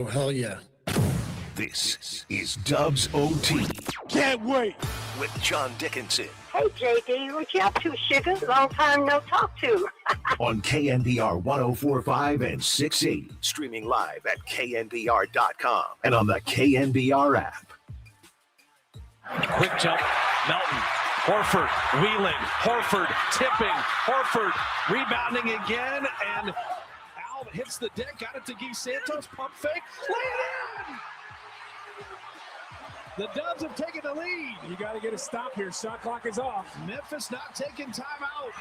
Oh, hell yeah. This is Dubs OT. Can't wait. With John Dickinson. Hey, JD, what you up to, sugar? Long time no talk to. On KNBR 104.5 and 680. Streaming live at knbr.com and on the KNBR app. Quick jump, Melton, Horford, wheeling, Horford, tipping, Horford, rebounding again, and Al hits the deck, got it to Gui Santos, pump fake, lay it in! The Dubs have taken the lead. You got to get a stop here. Shot clock is off. Memphis not taking timeout.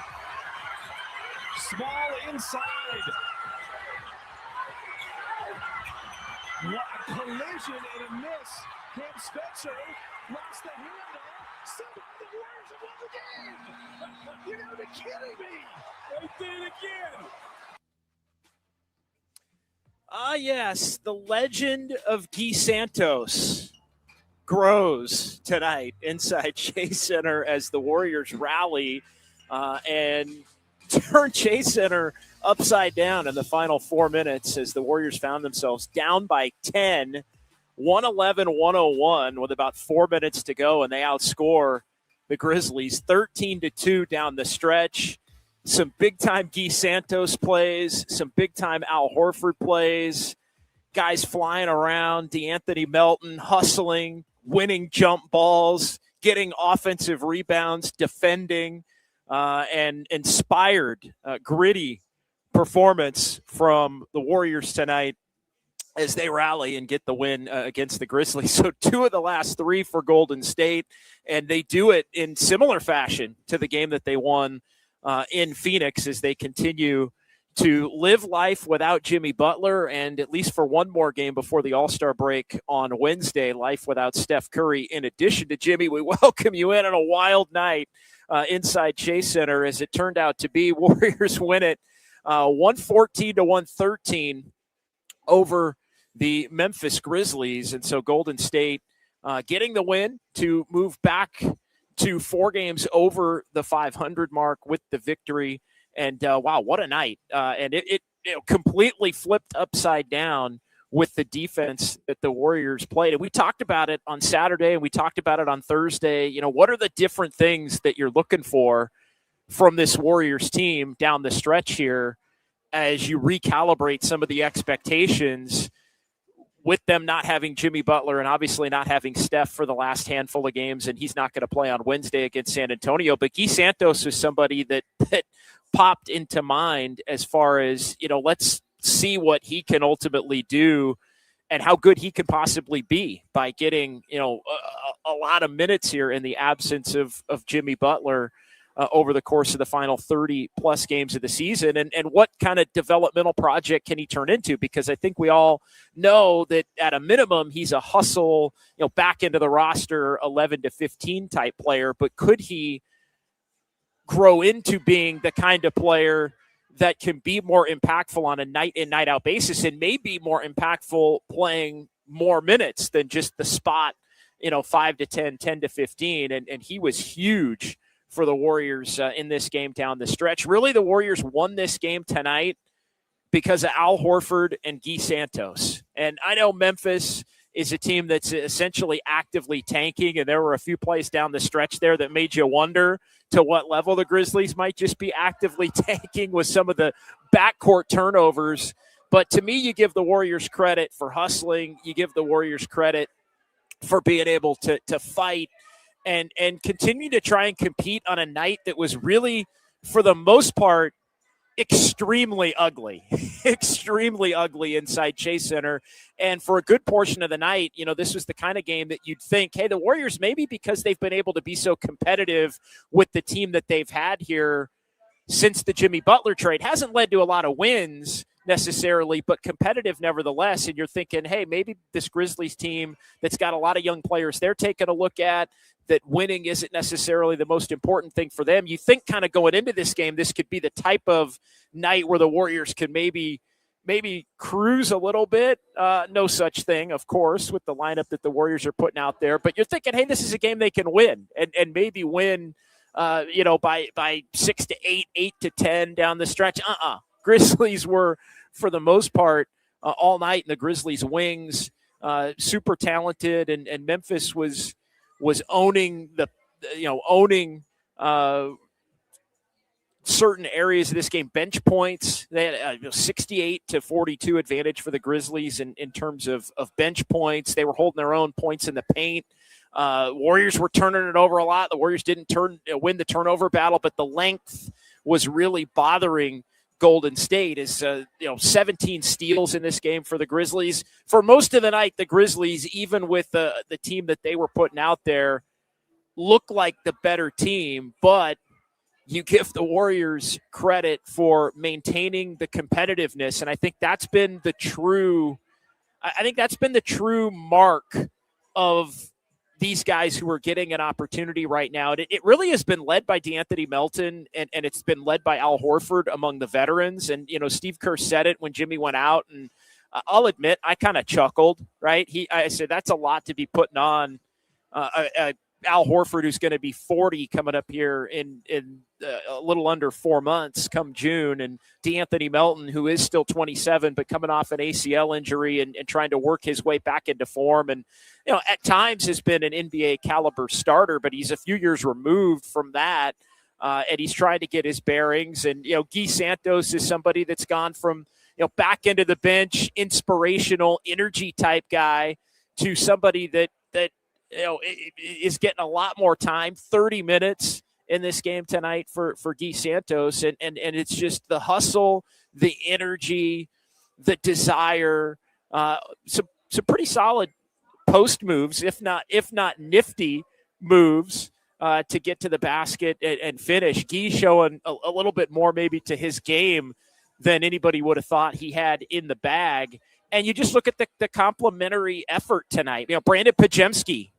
Small inside. What a collision and a miss. Cam Spencer lost the handle. Somehow the Warriors have won the game. You gotta be kidding me. They did it again. Yes, the legend of Gui Santos grows tonight inside Chase Center as the Warriors rally and turn Chase Center upside down in the final 4 minutes as the Warriors found themselves down by 10, 111-101 with about 4 minutes to go, and they outscore the Grizzlies 13-2 down the stretch. Some big-time Gui Santos plays, some big-time Al Horford plays, guys flying around, DeAnthony Melton hustling, winning jump balls, getting offensive rebounds, defending, and inspired, gritty performance from the Warriors tonight as they rally and get the win against the Grizzlies. So 2 of the last 3 for Golden State, and they do it in similar fashion to the game that they won in Phoenix as they continue to live life without Jimmy Butler, and at least for one more game before the All-Star break on Wednesday, life without Steph Curry. In addition to Jimmy, we welcome you in on a wild night inside Chase Center, as it turned out to be. Warriors win it 114-113 over the Memphis Grizzlies, and so Golden State getting the win to move back to 4 games over the 500 mark with the victory. And, wow, what a night. And it completely flipped upside down with the defense that the Warriors played. And we talked about it on Saturday, and we talked about it on Thursday. You know, what are the different things that you're looking for from this Warriors team down the stretch here as you recalibrate some of the expectations with them not having Jimmy Butler and obviously not having Steph for the last handful of games, and he's not going to play on Wednesday against San Antonio. But Gui Santos is somebody that popped into mind as far as, you know, let's see what he can ultimately do and how good he can possibly be by getting, you know, a lot of minutes here in the absence of Jimmy Butler over the course of the final 30-plus games of the season, and what kind of developmental project can he turn into? Because I think we all know that at a minimum, he's a hustle, you know, back into the roster 11 to 15 type player, but could he grow into being the kind of player that can be more impactful on a night in, night out basis, and maybe more impactful playing more minutes than just the spot, you know, 5 to 10, 10 to 15. And he was huge for the Warriors in this game down the stretch. Really, the Warriors won this game tonight because of Al Horford and Gui Santos. And I know Memphis is a team that's essentially actively tanking, and there were a few plays down the stretch there that made you wonder to what level the Grizzlies might just be actively tanking with some of the backcourt turnovers. But to me, you give the Warriors credit for hustling. You give the Warriors credit for being able to fight and continue to try and compete on a night that was really, for the most part, extremely ugly inside Chase Center. And for a good portion of the night, you know, this was the kind of game that you'd think, hey, the Warriors, maybe because they've been able to be so competitive with the team that they've had here since the Jimmy Butler trade, hasn't led to a lot of wins necessarily, but competitive nevertheless. And you're thinking, hey, maybe this Grizzlies team that's got a lot of young players they're taking a look at, that winning isn't necessarily the most important thing for them. You think kind of going into this game, this could be the type of night where the Warriors could maybe cruise a little bit. No such thing, of course, with the lineup that the Warriors are putting out there. But you're thinking, hey, this is a game they can win and maybe win, by 6 to 8, 8 to 10 down the stretch. Grizzlies were, for the most part, all night in the Grizzlies' wings. Super talented, and Memphis was owning certain areas of this game. Bench points, they had a 68-42 advantage for the Grizzlies in terms of bench points. They were holding their own points in the paint. Warriors were turning it over a lot. The Warriors didn't win the turnover battle, but the length was really bothering Golden State. 17 steals in this game for the Grizzlies. For most of the night, the Grizzlies, even with the team that they were putting out there, looked like the better team, but you give the Warriors credit for maintaining the competitiveness, and I think that's been the true mark of these guys who are getting an opportunity right now. And it really has been led by D'Anthony Melton, and it's been led by Al Horford among the veterans. And, Steve Kerr said it when Jimmy went out, and I'll admit I kind of chuckled, right? I said that's a lot to be putting on Al Horford, who's going to be 40 coming up here in a little under 4 months come June, and D'Anthony Melton, who is still 27 but coming off an ACL injury and trying to work his way back into form, and at times has been an NBA caliber starter, but he's a few years removed from that, and he's trying to get his bearings. And Gui Santos is somebody that's gone from back into the bench, inspirational energy type guy, to somebody that is getting a lot more time, 30 minutes in this game tonight for Gui Santos. And it's just the hustle, the energy, the desire, some pretty solid post moves, if not nifty moves to get to the basket and finish. Gui showing a little bit more maybe to his game than anybody would have thought he had in the bag. And you just look at the complementary effort tonight. Brandon Pajemski,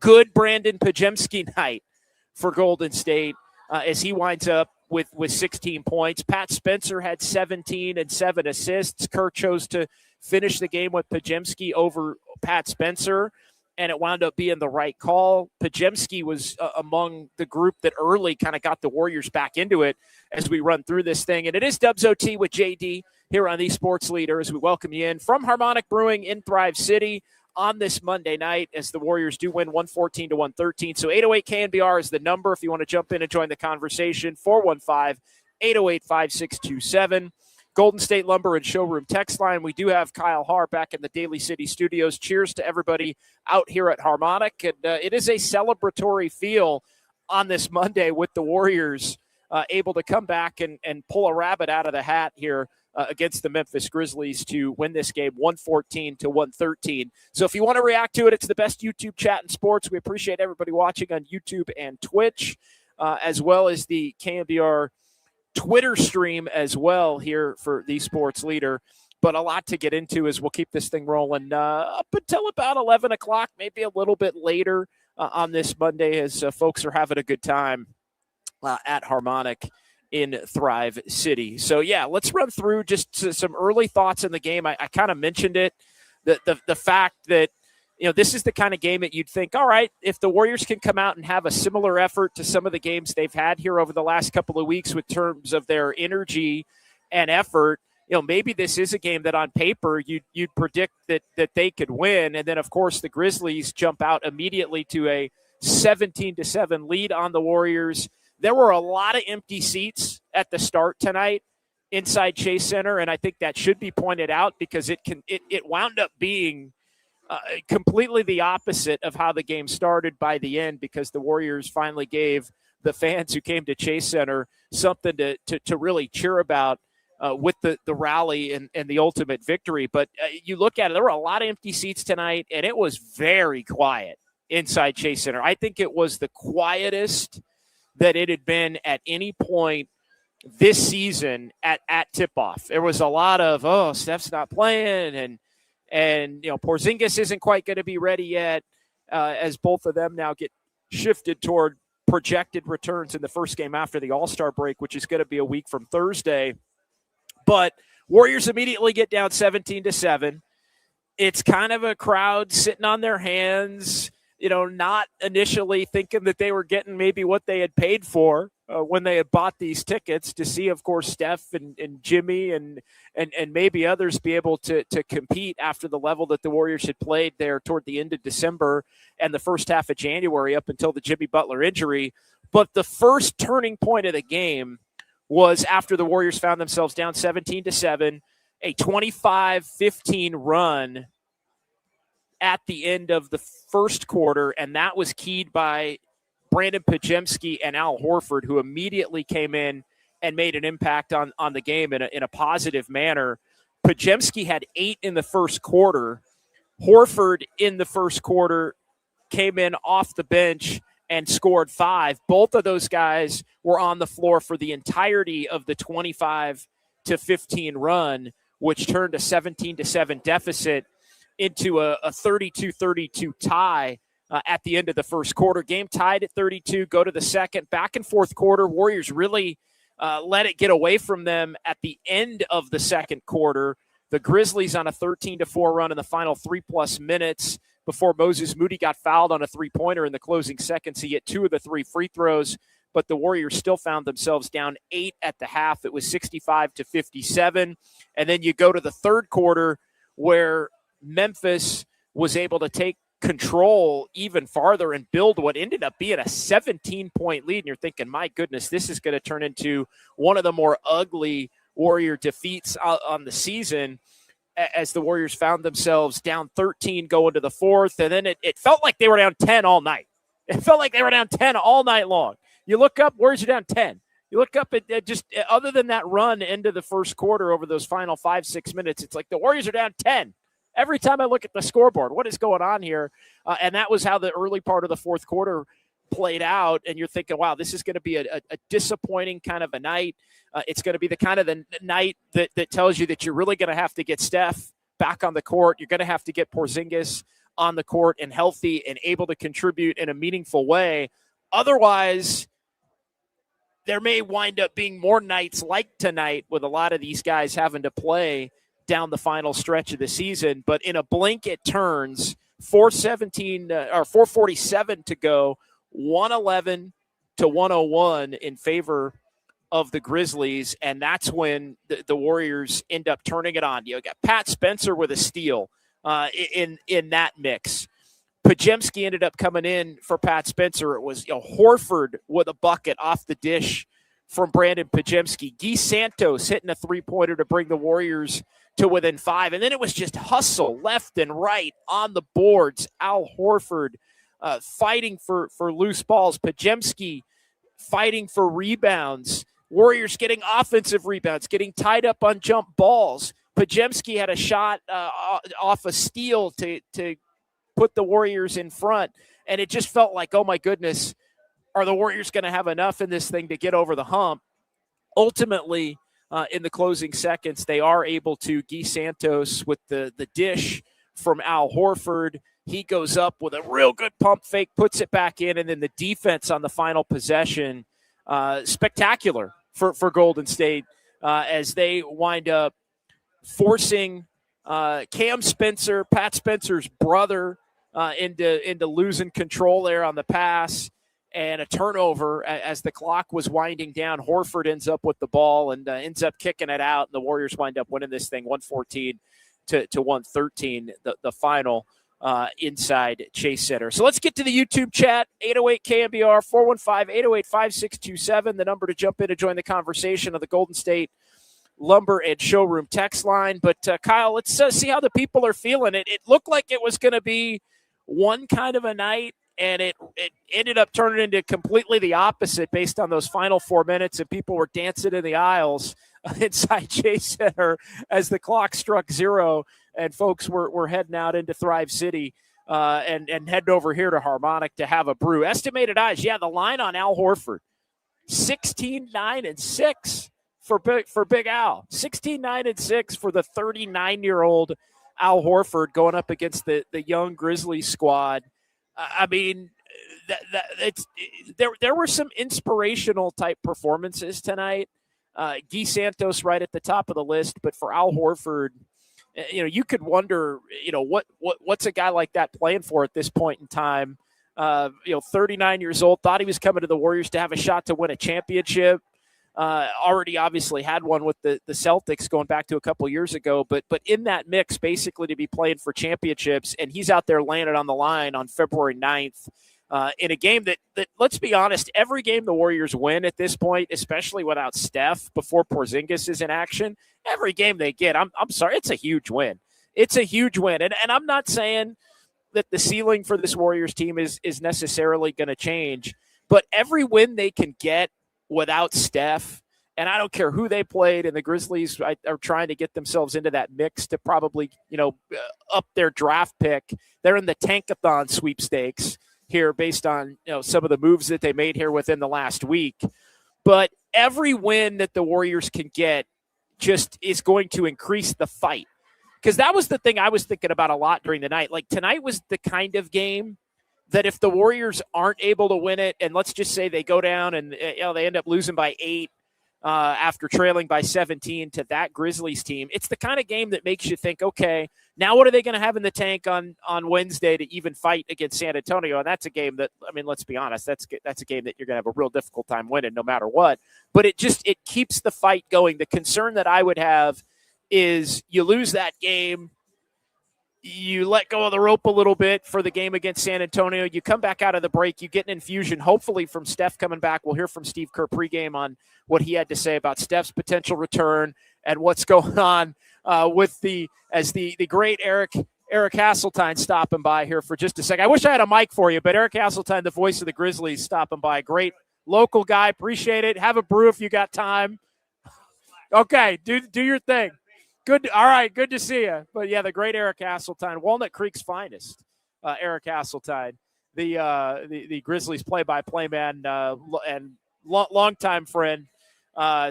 good Brandon Pajemski night for Golden State as he winds up with 16 points. Pat Spencer had 17 and 7 assists. Kerr chose to finish the game with Pajemski over Pat Spencer, and it wound up being the right call. Pajemski was among the group that early kind of got the Warriors back into it as we run through this thing. And it is Dubs OT with JD here on the Sports Leader as we welcome you in from Harmonic Brewing in Thrive City on this Monday night as the Warriors do win 114-113. So 808 KNBR is the number if you want to jump in and join the conversation. 415-808-5627. Golden State Lumber and Showroom text line. We do have Kyle Haar back in the Daly City studios. Cheers to everybody out here at Harmonic. And it is a celebratory feel on this Monday with the Warriors able to come back and pull a rabbit out of the hat here against the Memphis Grizzlies to win this game 114-113. So if you want to react to it, it's the best YouTube chat in sports. We appreciate everybody watching on YouTube and Twitch, as well as the KNBR Twitter stream as well here for the Sports Leader. But a lot to get into as we'll keep this thing rolling up until about 11 o'clock, maybe a little bit later on this Monday as folks are having a good time at Harmonic in Thrive City. So, yeah, let's run through just some early thoughts in the game. I kind of mentioned it, the fact that, this is the kind of game that you'd think, all right, if the Warriors can come out and have a similar effort to some of the games they've had here over the last couple of weeks with terms of their energy and effort, maybe this is a game that on paper you'd predict that they could win. And then, of course, the Grizzlies jump out immediately to a 17-7 lead on the Warriors. There were a lot of empty seats at the start tonight inside Chase Center, and I think that should be pointed out because it wound up being completely the opposite of how the game started by the end, because the Warriors finally gave the fans who came to Chase Center something to really cheer about with the rally and the ultimate victory. But you look at it, there were a lot of empty seats tonight, and it was very quiet inside Chase Center. I think it was the quietest that it had been at any point this season at tip-off. There was a lot of, Steph's not playing, and Porzingis isn't quite going to be ready yet, as both of them now get shifted toward projected returns in the first game after the All-Star break, which is going to be a week from Thursday. But Warriors immediately get down 17-7. It's kind of a crowd sitting on their hands. not initially thinking that they were getting maybe what they had paid for when they had bought these tickets to see, of course, Steph and Jimmy and maybe others be able to compete after the level that the Warriors had played there toward the end of December and the first half of January up until the Jimmy Butler injury. But the first turning point of the game was after the Warriors found themselves down 17-7, a 25-15 run at the end of the first quarter, and that was keyed by Brandon Podziemski and Al Horford, who immediately came in and made an impact on the game in a positive manner. Podziemski had 8 in the first quarter. Horford in the first quarter came in off the bench and scored 5. Both of those guys were on the floor for the entirety of the 25-15 run, which turned a 17-7 deficit into a 32-32 tie at the end of the first quarter. Game tied at 32, go to the second. Back and forth quarter, Warriors really let it get away from them at the end of the second quarter. The Grizzlies on a 13-4 run in the final 3+ minutes before Moses Moody got fouled on a three-pointer in the closing seconds. He hit 2 of the 3 free throws, but the Warriors still found themselves down 8 at the half. It was 65-57. And then you go to the third quarter where Memphis was able to take control even farther and build what ended up being a 17-point lead. And you're thinking, my goodness, this is going to turn into one of the more ugly Warrior defeats on the season, as the Warriors found themselves down 13 going to the fourth. And then it felt like they were down 10 all night. It felt like they were down 10 all night long. You look up, Warriors are down 10. You look up at just other than that run into the first quarter over those final 5-6 minutes, it's like the Warriors are down 10. Every time I look at the scoreboard, what is going on here? And that was how the early part of the fourth quarter played out. And you're thinking, wow, this is going to be a disappointing kind of a night. It's going to be the kind of the night that tells you that you're really going to have to get Steph back on the court. You're going to have to get Porzingis on the court and healthy and able to contribute in a meaningful way. Otherwise, there may wind up being more nights like tonight with a lot of these guys having to play down the final stretch of the season. But in a blink, it turns 4:47 to go, 111-101 in favor of the Grizzlies. And that's when the Warriors end up turning it on. You got Pat Spencer with a steal in that mix. Podziemski ended up coming in for Pat Spencer. It was Horford with a bucket off the dish from Brandon Podziemski. Gui Santos hitting a three-pointer to bring the Warriors to within 5. And then it was just hustle left and right on the boards. Al Horford fighting for loose balls. Podziemski fighting for rebounds. Warriors getting offensive rebounds, getting tied up on jump balls. Podziemski had a shot off a steal to put the Warriors in front. And it just felt like, oh my goodness, are the Warriors going to have enough in this thing to get over the hump? Ultimately, in the closing seconds, they are able to. Gui Santos with the dish from Al Horford. He goes up with a real good pump fake, puts it back in, and then the defense on the final possession, spectacular for Golden State as they wind up forcing Cam Spencer, Pat Spencer's brother, into losing control there on the pass. And a turnover as the clock was winding down. Horford ends up with the ball and ends up kicking it out. And the Warriors wind up winning this thing 114-113, the final inside Chase Center. So let's get to the YouTube chat, 808-KNBR, 415-808-5627, the number to jump in to join the conversation of the Golden State Lumber and Showroom text line. But, Kyle, let's see how the people are feeling. It looked like it was going to be one kind of a night, and it ended up turning into completely the opposite based on those final 4 minutes, and people were dancing in the aisles inside Chase Center as the clock struck 0, and folks were heading out into Thrive City and heading over here to Harmonic to have a brew. Estimated eyes, the line on Al Horford, 16-9-6 for Big Al. 16-9-6 for the 39-year-old Al Horford going up against the young Grizzlies squad. I mean, there were some inspirational type performances tonight. Gui Santos right at the top of the list, but for Al Horford, you could wonder, what's a guy like that playing for at this point in time? 39 years old, thought he was coming to the Warriors to have a shot to win a championship. Already obviously had one with the Celtics going back to a couple years ago, but in that mix, basically to be playing for championships, and he's out there laying it on the line on February 9th in a game that, let's be honest, every game the Warriors win at this point, especially without Steph before Porzingis is in action, every game they get, I'm sorry, it's a huge win. It's a huge win. And I'm not saying that the ceiling for this Warriors team is necessarily going to change, but every win they can get without Steph, and I don't care who they played, and the Grizzlies are trying to get themselves into that mix to probably, up their draft pick. They're in the tankathon sweepstakes here based on, some of the moves that they made here within the last week. But every win that the Warriors can get just is going to increase the fight. Because that was the thing I was thinking about a lot during the night. Like, tonight was the kind of game that if the Warriors aren't able to win it, and let's just say they go down and they end up losing by 8 after trailing by 17 to that Grizzlies team, it's the kind of game that makes you think, okay, now what are they going to have in the tank on Wednesday to even fight against San Antonio? And that's a game that, let's be honest, that's a game that you're going to have a real difficult time winning no matter what. But it keeps the fight going. The concern that I would have is you lose that game, you let go of the rope a little bit for the game against San Antonio. You come back out of the break. You get an infusion, hopefully, from Steph coming back. We'll hear from Steve Kerr pregame on what he had to say about Steph's potential return and what's going on with the great Eric Hasseltine stopping by here for just a second. I wish I had a mic for you, but Eric Hasseltine, the voice of the Grizzlies, stopping by. Great local guy. Appreciate it. Have a brew if you got time. Okay, do your thing. Good. All right. Good to see you. But yeah, the great Eric Hasseltine, Walnut Creek's finest. Eric Hasseltine, the Grizzlies play-by-play man and longtime friend,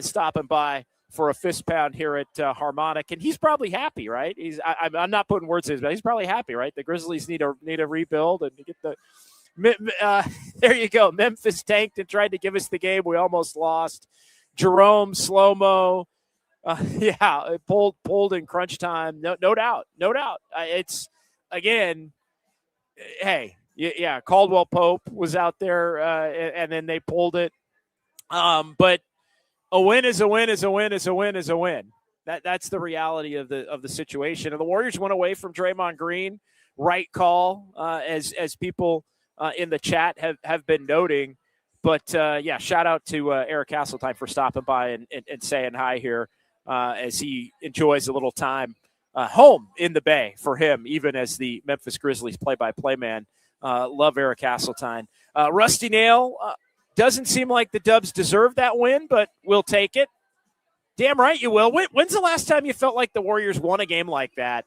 stopping by for a fist pound here at Harmonic, and he's probably happy, right? I'm not putting words in his mouth. He's probably happy, right? The Grizzlies need a rebuild and to get the. There you go. Memphis tanked and tried to give us the game. We almost lost. Jerome slow-mo. It pulled in crunch time. No doubt. It's, again, hey, yeah, Caldwell Pope was out there, and then they pulled it. But a win is a win is a win is a win is a win. That's the reality of the situation. And the Warriors went away from Draymond Green. Right call, as people in the chat have been noting. But, shout out to Eric Hasseltine for stopping by and saying hi here. As he enjoys a little time home in the Bay for him, even as the Memphis Grizzlies play-by-play man. Love Eric Hasseltine. Rusty Nail, doesn't seem like the Dubs deserve that win, but we'll take it. Damn right you will. When's the last time you felt like the Warriors won a game like that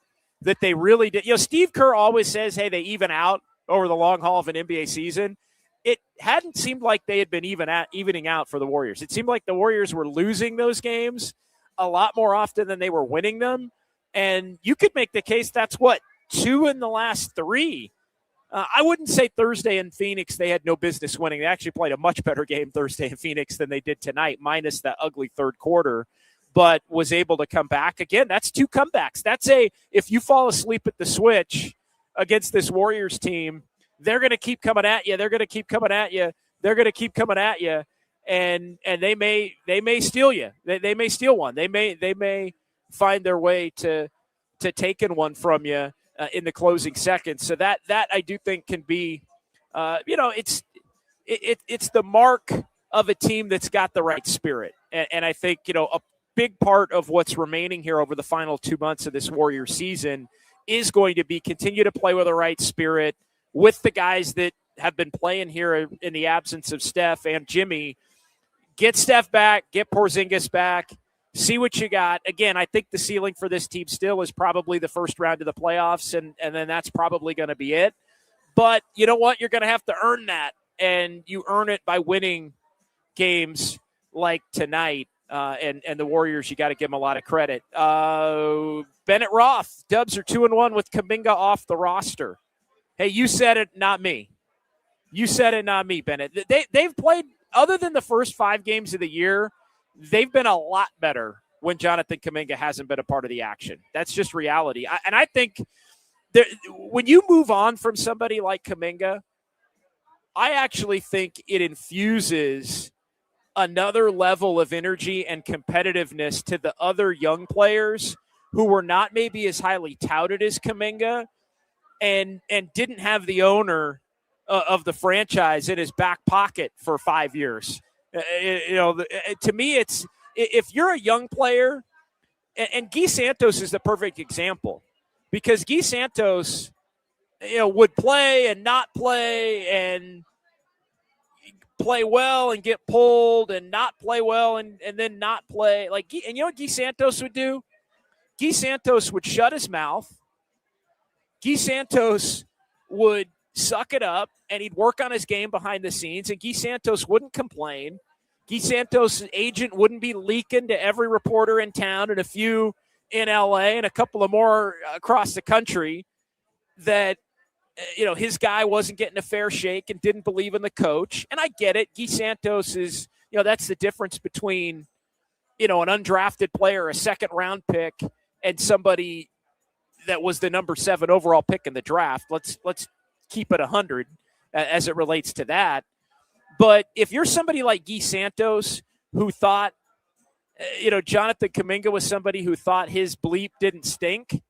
they really did? Steve Kerr always says, hey, they even out over the long haul of an NBA season. It hadn't seemed like they had been evening out for the Warriors. It seemed like the Warriors were losing those games a lot more often than they were winning them. And you could make the case that's 2 in the last 3. I wouldn't say Thursday in Phoenix they had no business winning. They actually played a much better game Thursday in Phoenix than they did tonight, minus that ugly third quarter, but was able to come back. Again, that's 2 comebacks. If you fall asleep at the switch against this Warriors team, they're going to keep coming at you. They're going to keep coming at you. They're going to keep coming at you. And they may steal you. They may steal one. They may find their way to taking one from you in the closing seconds. So that I do think can be, it's the mark of a team that's got the right spirit. And I think a big part of what's remaining here over the final 2 months of this Warrior season is going to be continue to play with the right spirit with the guys that have been playing here in the absence of Steph and Jimmy. Get Steph back, get Porzingis back, see what you got. Again, I think the ceiling for this team still is probably the first round of the playoffs, and then that's probably going to be it. But you know what? You're going to have to earn that, and you earn it by winning games like tonight. And the Warriors, you got to give them a lot of credit. Bennett Roth, Dubs are 2-1 with Kuminga off the roster. Hey, you said it, not me. You said it, not me, Bennett. They've played, other than the first 5 games of the year, they've been a lot better when Jonathan Kuminga hasn't been a part of the action. That's just reality. And I think when you move on from somebody like Kuminga, I actually think it infuses another level of energy and competitiveness to the other young players who were not maybe as highly touted as Kuminga and didn't have the owner of the franchise in his back pocket for 5 years. To me, it's if you're a young player, and Gui Santos is the perfect example because Gui Santos, would play and not play and play well and get pulled and not play well and then not play. And you know what Gui Santos would do? Gui Santos would shut his mouth. Gui Santos would suck it up, and he'd work on his game behind the scenes, and Gui Santos wouldn't complain. Gui Santos' agent wouldn't be leaking to every reporter in town and a few in L.A. and a couple of more across the country that, his guy wasn't getting a fair shake and didn't believe in the coach. And I get it. Gui Santos is, that's the difference between, an undrafted player, a second-round pick, and somebody that was the number 7 overall pick in the draft. Let's keep it 100 as it relates to that. But if you're somebody like Gui Santos who thought, Jonathan Kuminga was somebody who thought his bleep didn't stink,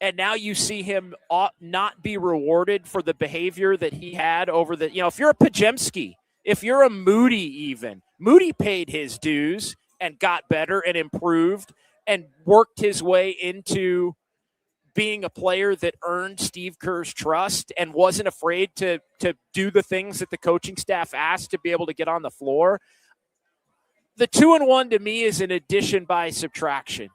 and now you see him not be rewarded for the behavior that he had over the, if you're a Pajemski, if you're a Moody even, Moody paid his dues and got better and improved and worked his way into being a player that earned Steve Kerr's trust and wasn't afraid to do the things that the coaching staff asked to be able to get on the floor. The 2-1 to me is an addition by subtraction.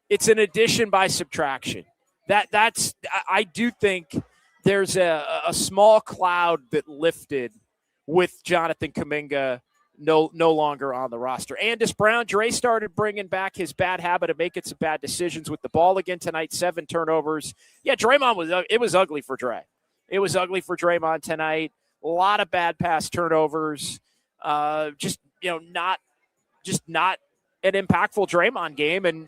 It's an addition by subtraction. I do think there's a small cloud that lifted with Jonathan Kuminga no longer on the roster. Andis Brown, Dre started bringing back his bad habit of making some bad decisions with the ball again tonight, 7 turnovers. Yeah, Draymond it was ugly for Dre. It was ugly for Draymond tonight. A lot of bad pass turnovers. Just not an impactful Draymond game. And,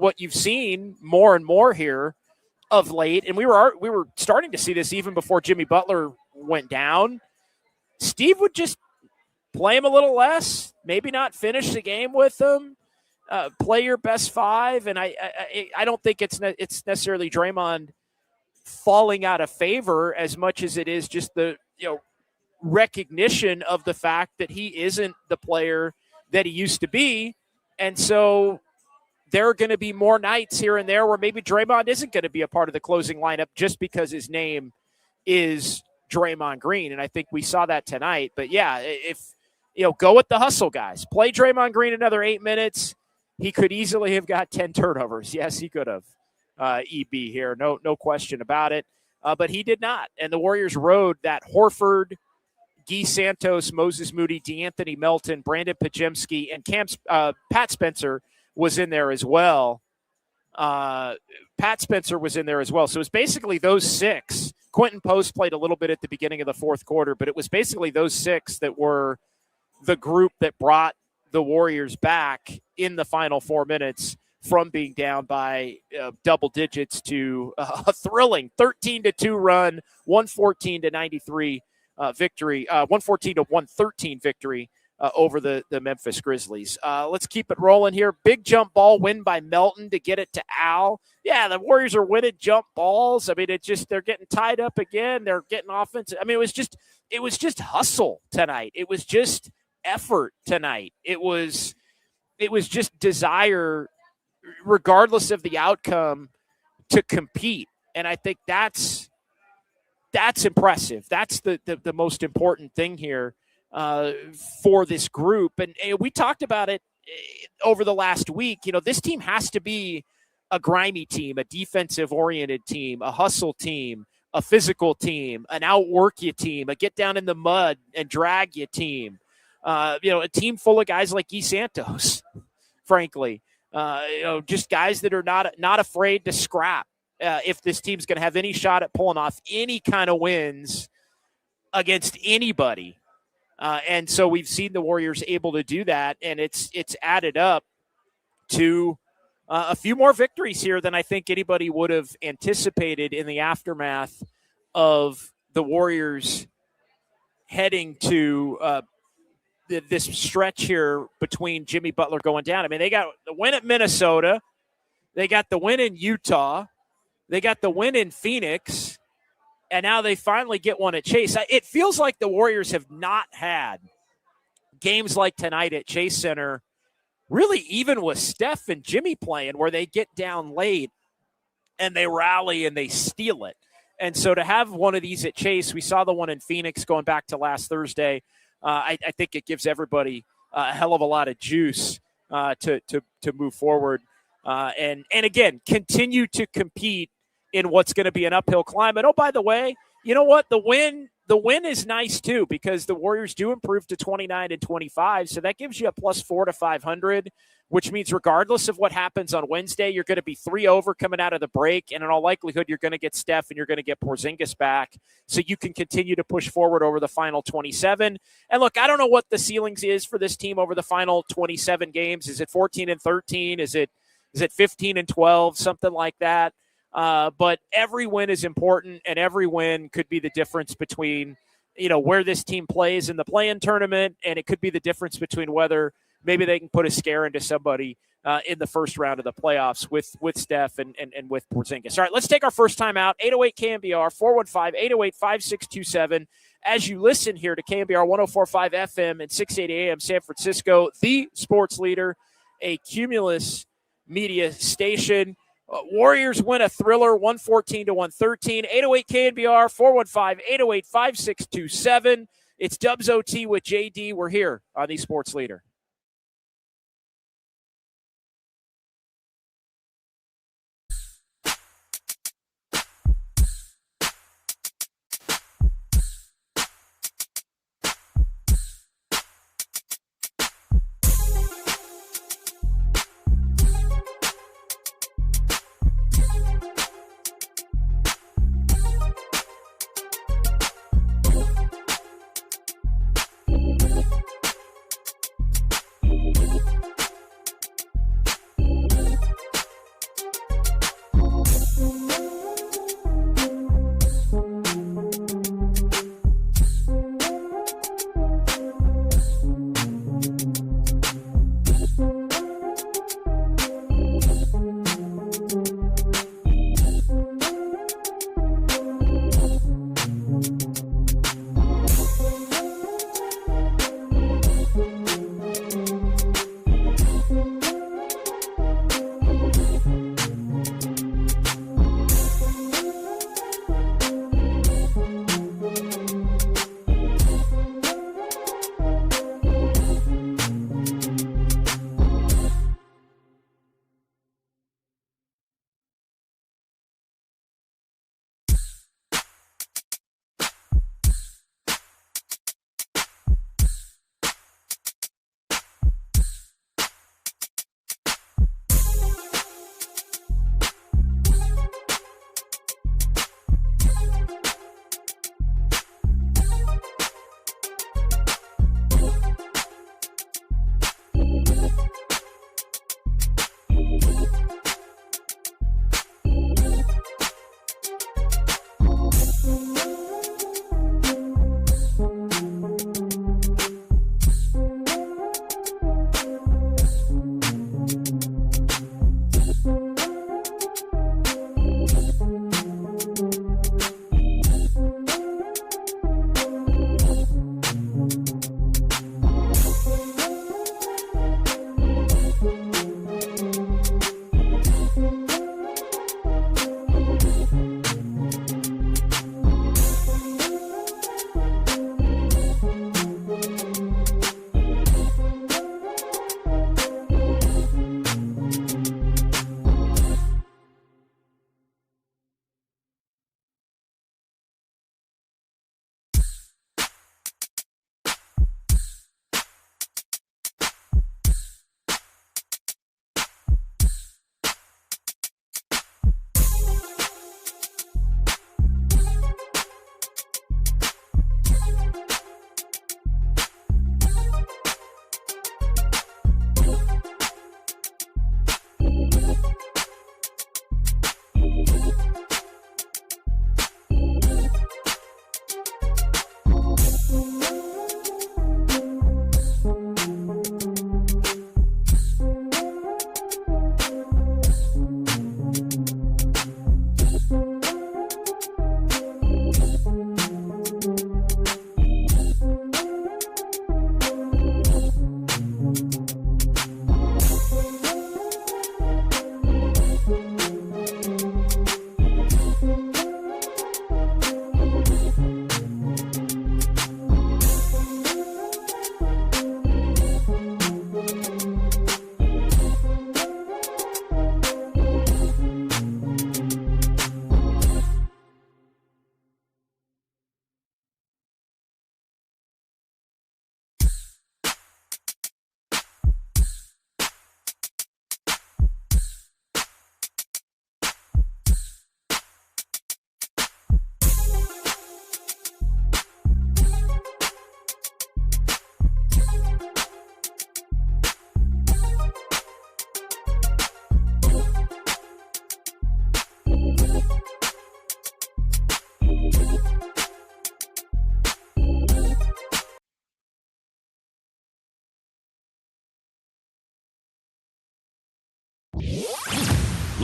what you've seen more and more here of late, and we were starting to see this even before Jimmy Butler went down, Steve would just play him a little less, maybe not finish the game with him, play your best 5. And I don't think it's necessarily Draymond falling out of favor as much as it is just the, recognition of the fact that he isn't the player that he used to be. And so there are going to be more nights here and there where maybe Draymond isn't going to be a part of the closing lineup just because his name is Draymond Green. And I think we saw that tonight. But yeah, if, go with the hustle, guys. Play Draymond Green another 8 minutes. He could easily have got 10 turnovers. Yes, he could have. EB here. No question about it. But he did not. And the Warriors rode that Horford, Gui Santos, Moses Moody, DeAnthony Melton, Brandon Pajemski, and Pat Spencer was in there as well. Pat Spencer was in there as well. So it was basically those 6. Quentin Post played a little bit at the beginning of the fourth quarter, but it was basically those 6 that were the group that brought the Warriors back in the final 4 minutes from being down by double digits to a thrilling 13-2 run, 114-93 victory, 114-113 victory over the Memphis Grizzlies. Let's keep it rolling here. Big jump ball win by Melton to get it to Al. Yeah, the Warriors are winning jump balls. I mean, they're getting tied up again. They're getting offense. I mean, it was just hustle tonight. It was just effort tonight. It was just desire, regardless of the outcome, to compete. And I think that's impressive. That's the most important thing here for this group. And we talked about it over the last week. This team has to be a grimy team, a defensive-oriented team, a hustle team, a physical team, an outwork you team, a get down in the mud and drag you team. A team full of guys like Gui Santos, frankly. Just guys that are not afraid to scrap if this team's going to have any shot at pulling off any kind of wins against anybody. And so we've seen the Warriors able to do that, and it's added up to a few more victories here than I think anybody would have anticipated in the aftermath of the Warriors heading to this stretch here between Jimmy Butler going down. I mean, they got the win at Minnesota. They got the win in Utah. They got the win in Phoenix. And now they finally get one at Chase. It feels like the Warriors have not had games like tonight at Chase Center, really even with Steph and Jimmy playing, where they get down late and they rally and they steal it. And so to have one of these at Chase, we saw the one in Phoenix going back to last Thursday. I think it gives everybody a hell of a lot of juice to move forward. And again, continue to compete in what's going to be an uphill climb. And, oh, by the way, you know what? The win is nice, too, because the Warriors do improve to 29-25. So that gives you a +4 to 500, which means regardless of what happens on Wednesday, you're going to be 3 over coming out of the break. And in all likelihood, you're going to get Steph and you're going to get Porzingis back. So you can continue to push forward over the final 27. And look, I don't know what the ceilings is for this team over the final 27 games. Is it 14-13? Is it 15-12? Something like that. But every win is important, and every win could be the difference between, where this team plays in the play-in tournament, and it could be the difference between whether maybe they can put a scare into somebody in the first round of the playoffs with Steph and with Porzingis. All right, let's take our first time out. 808-KMBR, 415-808-5627. As you listen here to KMBR 104.5 FM and 680 AM San Francisco, the sports leader, a Cumulus media station. Warriors win a thriller, 114-113. 808-KNBR, 415-808-5627. It's Dubs OT with JD. We're here on the Sports Leader.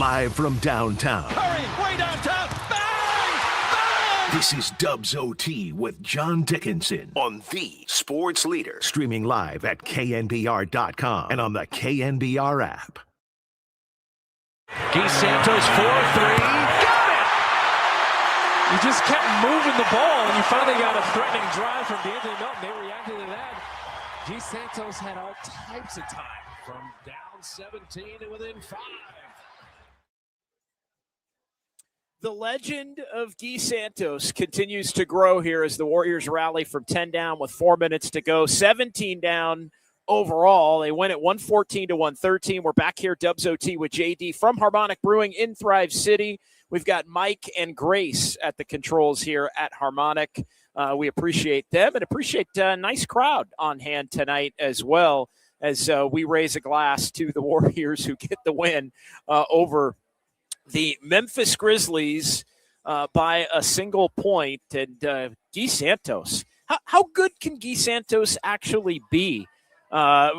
Live from downtown. Curry, way downtown. Bang! Bang! This is Dubs OT with John Dickinson on the Sports Leader. Streaming live at knbr.com and on the KNBR app. Gui Santos 4-3. Got it! You just kept moving the ball, and you finally got a threatening drive from D'Angelo Melton. They reacted to that. Gui Santos had all types of time. From down 17 to within 5. The legend of Gui Santos continues to grow here as the Warriors rally from 10 down with 4 minutes to go. 17 down overall. They win at 114 to 113. We're back here, Dubs OT with JD from Harmonic Brewing in Thrive City. We've got Mike and Grace at the controls here at Harmonic. We appreciate them and appreciate a nice crowd on hand tonight as well, as we raise a glass to the Warriors who get the win over the Memphis Grizzlies by a single point. And Gui Santos, how good can Gui Santos actually be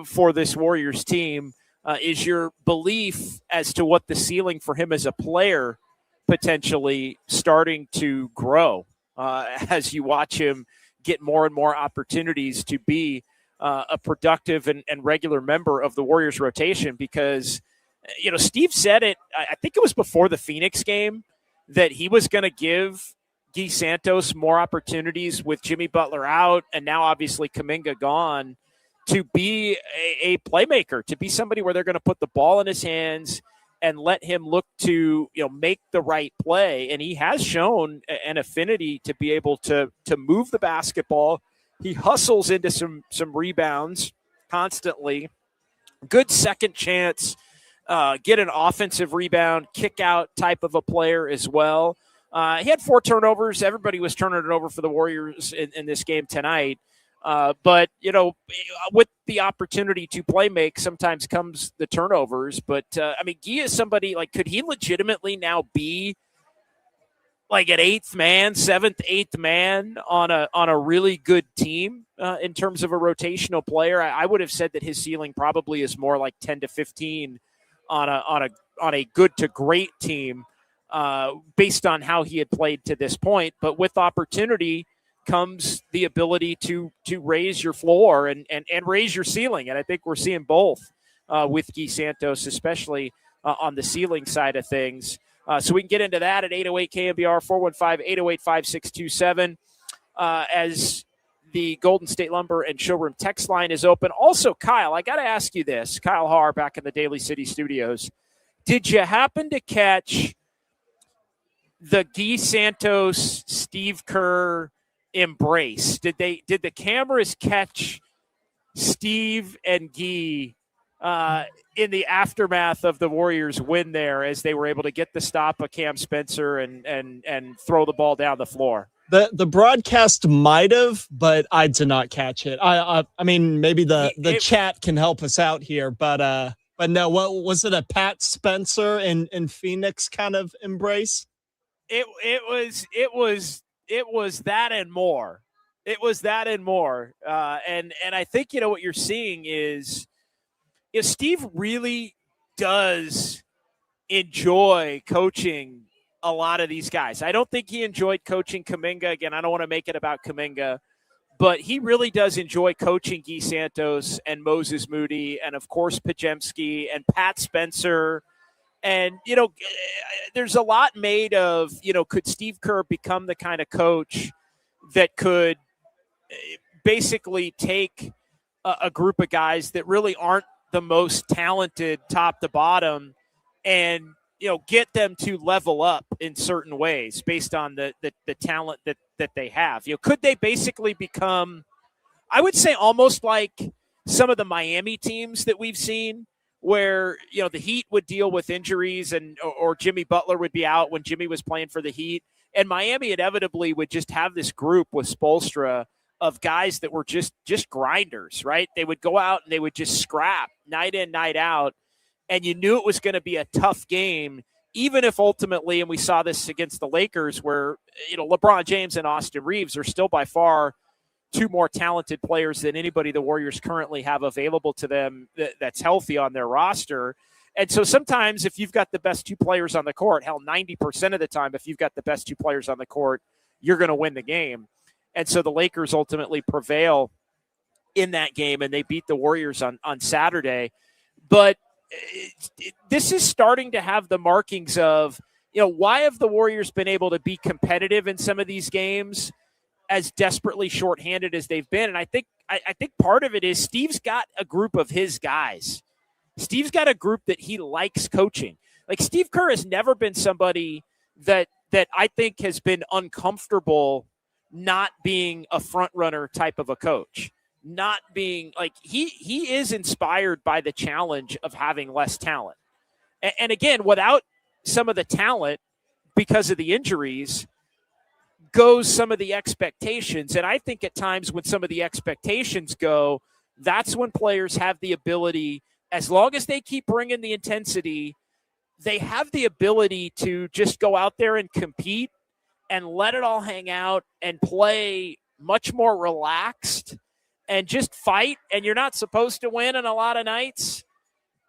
for this Warriors team? Is your belief as to what the ceiling for him as a player potentially starting to grow as you watch him get more and more opportunities to be a productive and regular member of the Warriors rotation? Because, Steve said it, I think it was before the Phoenix game, that he was going to give Gui Santos more opportunities with Jimmy Butler out and now obviously Kuminga gone to be a playmaker, to be somebody where they're going to put the ball in his hands and let him look to, make the right play. And he has shown an affinity to be able to move the basketball. He hustles into some rebounds constantly. Good second chance, get an offensive rebound, kick out type of a player as well. He had 4 turnovers. Everybody was turning it over for the Warriors in this game tonight. But, with the opportunity to play make, sometimes comes the turnovers. But, Gui is somebody, could he legitimately now be like an 8th man, 7th, 8th man on a really good team in terms of a rotational player? I would have said that his ceiling probably is more like 10 to 15 on a good to great team based on how he had played to this point. But with opportunity comes the ability to raise your floor and raise your ceiling. And I think we're seeing both with Gui Santos, especially on the ceiling side of things. So we can get into that at 808 KNBR 415-808-5627 as the Golden State Lumber and Showroom text line is open. Also, Kyle, I got to ask you this. Kyle Haar back in the Daly City studios. Did you happen to catch the Gui Santos, Steve Kerr embrace? Did the cameras catch Steve and Gui in the aftermath of the Warriors win there as they were able to get the stop of Cam Spencer and throw the ball down the floor? The broadcast might have, but I did not catch it. I mean, maybe the chat can help us out here, but no. What was it? A Pat Spencer in Phoenix kind of embrace? It was that and more. It was that and more. And I think what you're seeing is Steve really does enjoy coaching a lot of these guys. I don't think he enjoyed coaching Kuminga. Again, I don't want to make it about Kuminga, but he really does enjoy coaching Gui Santos and Moses Moody and, of course, Pajemski and Pat Spencer. And, there's a lot made of, could Steve Kerr become the kind of coach that could basically take a group of guys that really aren't the most talented top to bottom and, get them to level up in certain ways based on the talent that they have? Could they basically become, I would say, almost like some of the Miami teams that we've seen, where, the Heat would deal with injuries or Jimmy Butler would be out when Jimmy was playing for the Heat. And Miami inevitably would just have this group with Spoelstra of guys that were just grinders, right? They would go out and they would just scrap night in, night out. And you knew it was going to be a tough game, even if ultimately, and we saw this against the Lakers, where, LeBron James and Austin Reeves are still by far 2 more talented players than anybody the Warriors currently have available to them that's healthy on their roster. And so sometimes if you've got the best two players on the court, hell, 90% of the time, if you've got the best two players on the court, you're going to win the game. And so the Lakers ultimately prevail in that game, and they beat the Warriors on Saturday. But this is starting to have the markings of, why have the Warriors been able to be competitive in some of these games as desperately shorthanded as they've been? And I think part of it is Steve's got a group of his guys. Steve's got a group that he likes coaching. Like, Steve Kerr has never been somebody that I think has been uncomfortable not being a front runner type of a coach, not being like, he is inspired by the challenge of having less talent. And again, without some of the talent, because of the injuries, goes some of the expectations. And I think at times when some of the expectations go, that's when players have the ability, as long as they keep bringing the intensity, they have the ability to just go out there and compete and let it all hang out and play much more relaxed and just fight. And you're not supposed to win on a lot of nights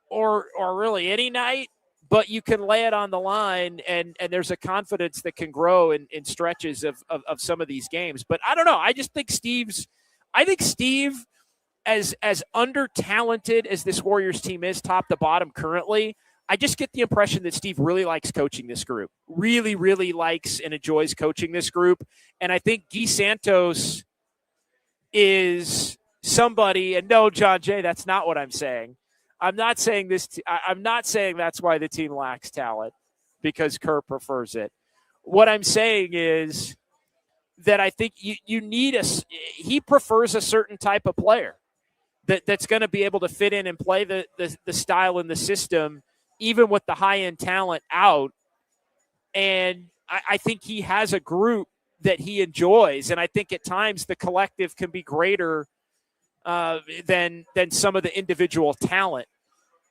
or really any night, but you can lay it on the line, and there's a confidence that can grow in stretches of some of these games. But I don't know. I just think Steve, as under-talented as this Warriors team is top to bottom currently, I just get the impression that Steve really likes coaching this group, really, really likes and enjoys coaching this group. And I think Gui Santos is somebody, and no, John Jay, that's not what I'm saying. I'm not saying this. I'm not saying that's why the team lacks talent, because Kerr prefers it. What I'm saying is that I think you need he prefers a certain type of player that's going to be able to fit in and play the style and the system, even with the high-end talent out. And I think he has a group that he enjoys. And I think at times the collective can be greater than some of the individual talent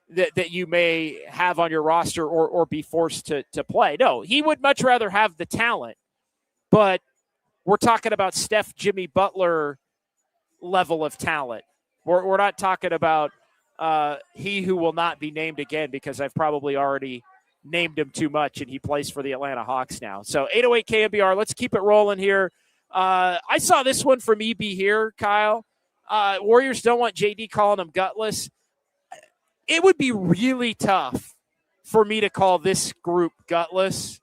that you may have on your roster or be forced to play. No, he would much rather have the talent. But we're talking about Steph, Jimmy Butler level of talent. We're not talking about he who will not be named again, because I've probably already named him too much, and he plays for the Atlanta Hawks now. So 808 KNBR, let's keep it rolling here. I saw this one from EB here, Kyle. Warriors don't want JD calling them gutless. It would be really tough for me to call this group gutless,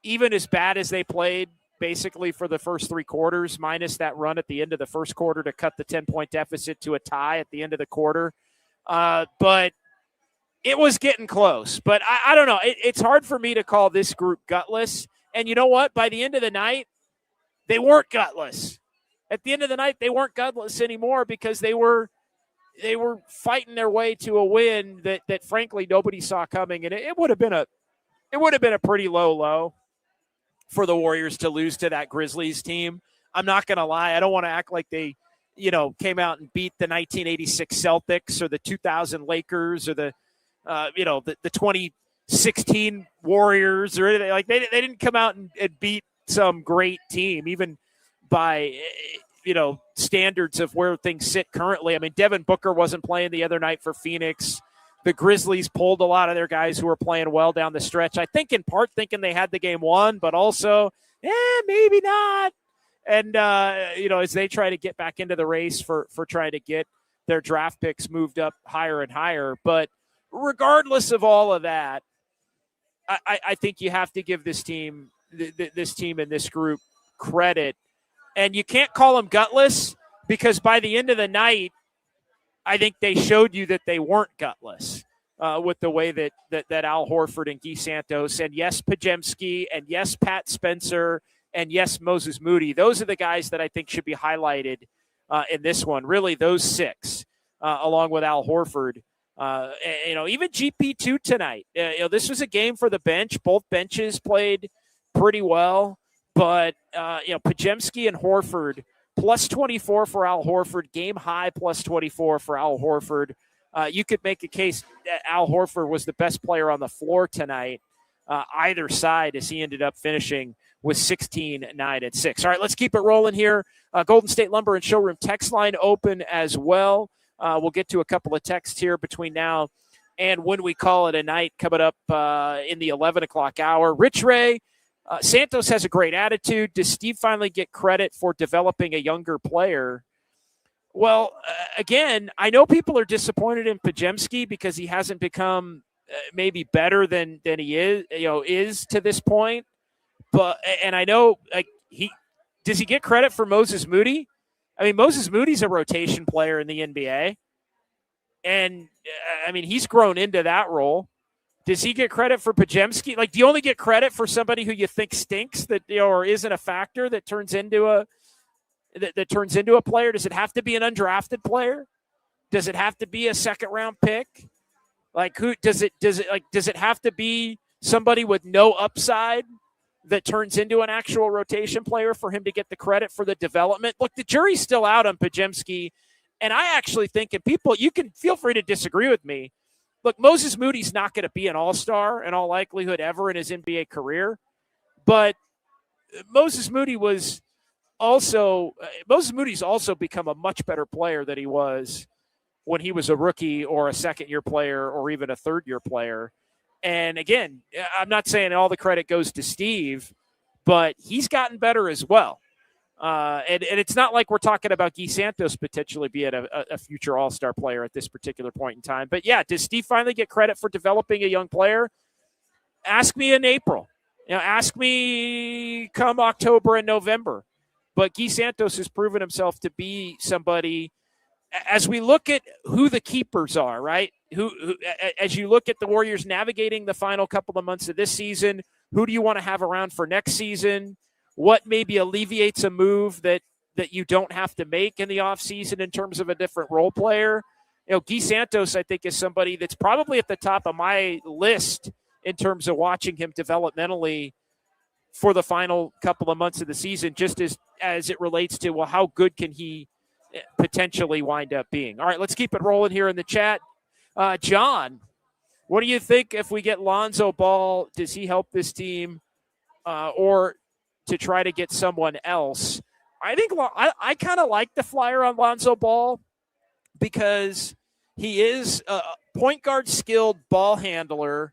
even as bad as they played basically for the first three quarters, minus that run at the end of the first quarter to cut the 10-point deficit to a tie at the end of the quarter. But it was getting close. But I don't know. It's hard for me to call this group gutless. And you know what? By the end of the night, they weren't gutless. At the end of the night, they weren't gutless anymore, because they were fighting their way to a win that frankly nobody saw coming. And it would have been a pretty low for the Warriors to lose to that Grizzlies team. I'm not going to lie. I don't want to act like they, came out and beat the 1986 Celtics or the 2000 Lakers or the 2016 Warriors or anything. Like they didn't come out and beat some great team, even by, standards of where things sit currently. I mean, Devin Booker wasn't playing the other night for Phoenix. The Grizzlies pulled a lot of their guys who were playing well down the stretch. I think in part thinking they had the game won, but also, maybe not. And, as they try to get back into the race for trying to get their draft picks moved up higher and higher. But regardless of all of that, I think you have to give this team and this group credit. And you can't call them gutless, because by the end of the night, I think they showed you that they weren't gutless with the way that Al Horford and Gui Santos, and yes, Pajemski, and yes, Pat Spencer, and yes, Moses Moody. Those are the guys that I think should be highlighted in this one. Really, those six, along with Al Horford. Even GP2 tonight. This was a game for the bench. Both benches played pretty well. But, Pajemski and Horford, plus 24 for Al Horford, game high plus 24 for Al Horford. You could make a case that Al Horford was the best player on the floor tonight, either side, as he ended up finishing with 16, 9, and 6. All right, let's keep it rolling here. Golden State Lumber and Showroom text line open as well. We'll get to a couple of texts here between now And when we call it a night coming up in the 11 o'clock hour, Rich Ray, Santos has a great attitude. Does Steve finally get credit for developing a younger player? Well, again, I know people are disappointed in Podziemski because he hasn't become maybe better than he is to this point. And I know does he get credit for Moses Moody? I mean, Moses Moody's a rotation player in the NBA. And, I mean, he's grown into that role. Does he get credit for Podziemski? Like, do you only get credit for somebody who you think stinks or isn't a factor that turns into a player? Does it have to be an undrafted player? Does it have to be a second-round pick? Like, who does it have to be somebody with no upside that turns into an actual rotation player for him to get the credit for the development? Look, the jury's still out on Podziemski. And I actually think, and people, you can feel free to disagree with me. Look, Moses Moody's not going to be an all-star in all likelihood ever in his NBA career. But Moses Moody's also become a much better player than he was when he was a rookie or a second-year player or even a third-year player. And again, I'm not saying all the credit goes to Steve, but he's gotten better as well. And it's not like we're talking about Gui Santos potentially being a future all-star player at this particular point in time. But, yeah, does Steve finally get credit for developing a young player? Ask me in April. Ask me come October and November. But Gui Santos has proven himself to be somebody, as we look at who the keepers are, right? Who as you look at the Warriors navigating the final couple of months of this season, who do you want to have around for next season? What maybe alleviates a move that you don't have to make in the offseason in terms of a different role player? Gui Santos, I think, is somebody that's probably at the top of my list in terms of watching him developmentally for the final couple of months of the season, just as it relates to, well, how good can he potentially wind up being? All right, let's keep it rolling here in the chat. John, what do you think if we get Lonzo Ball? Does he help this team or to try to get someone else? I think I kind of like the flyer on Lonzo Ball because he is a point guard skilled ball handler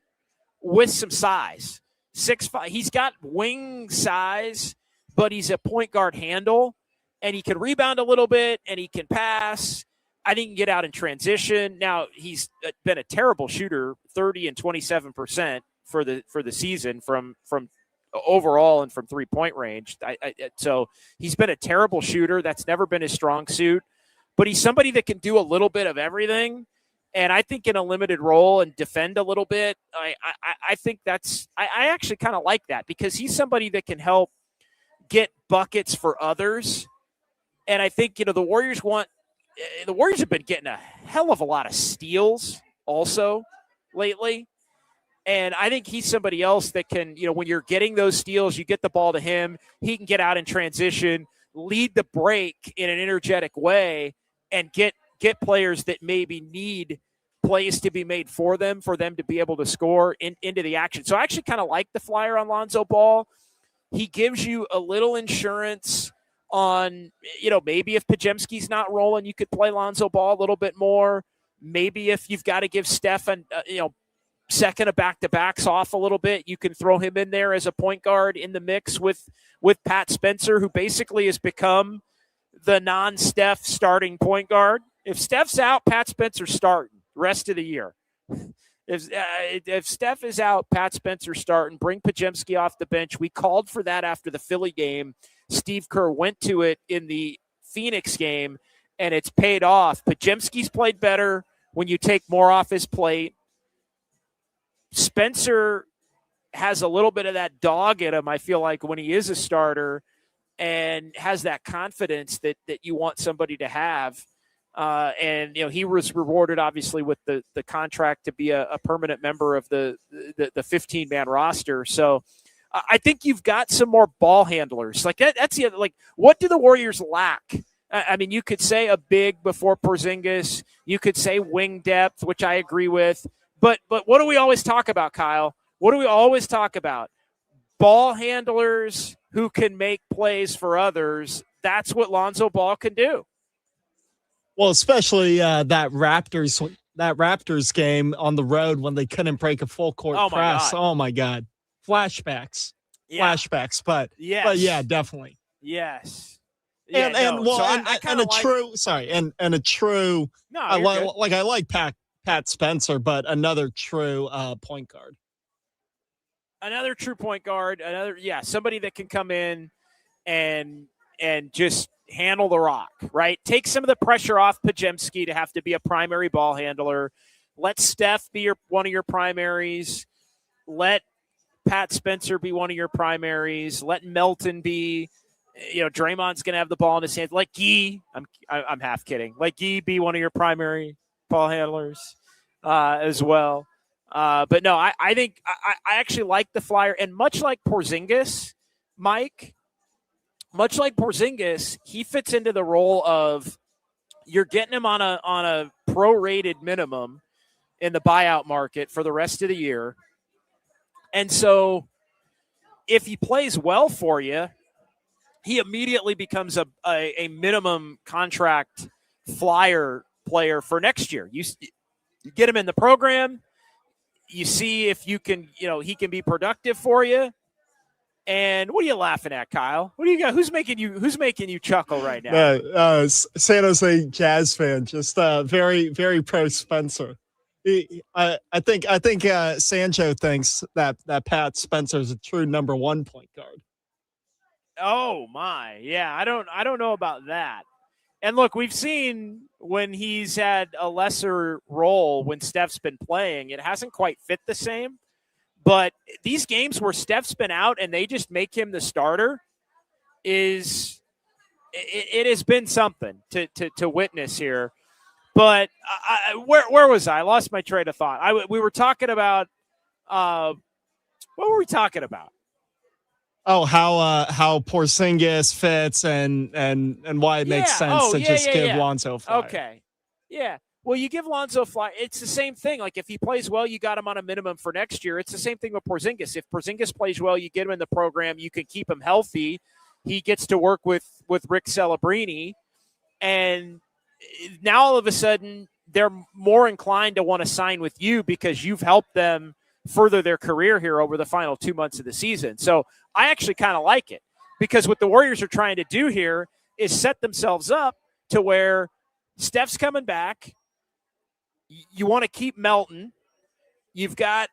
with some size. 6'5". He's got wing size, but he's a point guard handle, and he can rebound a little bit, and he can pass. I think he can get out in transition. Now, he's been a terrible shooter, 30 and 27% for the season from overall and from three-point range. So he's been a terrible shooter. That's never been his strong suit. But he's somebody that can do a little bit of everything. And I think in a limited role and defend a little bit, I think I actually kind of like that because he's somebody that can help get buckets for others. And I think, the Warriors have been getting a hell of a lot of steals also lately. And I think he's somebody else that can, when you're getting those steals, you get the ball to him. He can get out in transition, lead the break in an energetic way, and get players that maybe need plays to be made for them to be able to score into the action. So I actually kind of like the flyer on Lonzo Ball. He gives you a little insurance on, maybe if Podziemski's not rolling, you could play Lonzo Ball a little bit more. Maybe if you've got to give Steph second of back-to-backs off a little bit, you can throw him in there as a point guard in the mix with Pat Spencer, who basically has become the non-Steph starting point guard. If Steph's out, Pat Spencer's starting rest of the year. If Steph is out, Pat Spencer's starting. Bring Podziemski off the bench. We called for that after the Philly game. Steve Kerr went to it in the Phoenix game, and it's paid off. Podziemski's played better when you take more off his plate. Spencer has a little bit of that dog in him, I feel like, when he is a starter, and has that confidence that you want somebody to have. And he was rewarded, obviously, with the contract to be a permanent member of the 15-man roster. So I think you've got some more ball handlers. Like that's the other, like, what do the Warriors lack? I mean, you could say a big before Porzingis. You could say wing depth, which I agree with. But what do we always talk about, Kyle? What do we always talk about? Ball handlers who can make plays for others. That's what Lonzo Ball can do. Well, especially that Raptors game on the road when they couldn't break a full court press. Oh my God. Flashbacks. Yeah. Flashbacks. But yeah, definitely. Yes. And yeah, and no. well So and, I and kinda a true sorry and a true No, I you're good. like Pat Spencer, but another true point guard. Another true point guard, somebody that can come in and just handle the rock, right? Take some of the pressure off Pajemski to have to be a primary ball handler. Let Steph be one of your primaries. Let Pat Spencer be one of your primaries. Let Melton be, Draymond's going to have the ball in his hands. Let Gui, I'm half kidding. Let Gui be one of your primary ball handlers as well. But no, I think I actually like the flyer. And much like Porzingis, Mike, he fits into the role of you're getting him on a prorated minimum in the buyout market for the rest of the year. And so if he plays well for you, he immediately becomes a minimum contract flyer player for next year. You get him in the program. You see if you can, he can be productive for you. And what are you laughing at, Kyle? What do you got? Who's making you chuckle right now? San Jose Jazz fan, just very, very pro Spencer. I think Sancho thinks that Pat Spencer is a true number one point guard. Oh my, yeah. I don't know about that. And look, we've seen when he's had a lesser role when Steph's been playing, it hasn't quite fit the same. But these games where Steph's been out and they just make him the starter it has been something to witness here. But where was I? I lost my train of thought. We were talking about what were we talking about? Oh, how Porzingis fits and why it makes sense to give Lonzo a flyer. Okay. Yeah. Well, you give Lonzo a flyer. It's the same thing. Like if he plays well, you got him on a minimum for next year. It's the same thing with Porzingis. If Porzingis plays well, you get him in the program. You can keep him healthy. He gets to work with Rick Celebrini. And now all of a sudden they're more inclined to want to sign with you because you've helped them further their career here over the final 2 months of the season. So I actually kind of like it because what the Warriors are trying to do here is set themselves up to where Steph's coming back. You want to keep Melton. You've got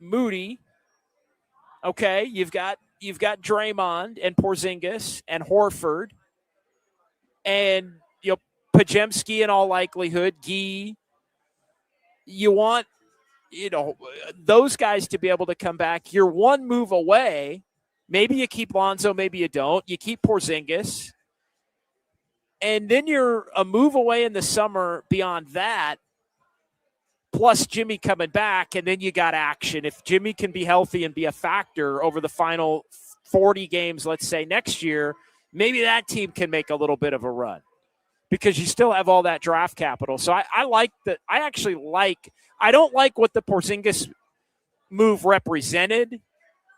Moody. Okay, you've got Draymond and Porzingis and Horford. And Pajemski in all likelihood, Gui. You want those guys to be able to come back. You're one move away. Maybe you keep Lonzo, maybe you don't. You keep Porzingis. And then you're a move away in the summer beyond that, plus Jimmy coming back, and then you got action. If Jimmy can be healthy and be a factor over the final 40 games, let's say next year, maybe that team can make a little bit of a run because you still have all that draft capital. So I like that. I don't like what the Porzingis move represented,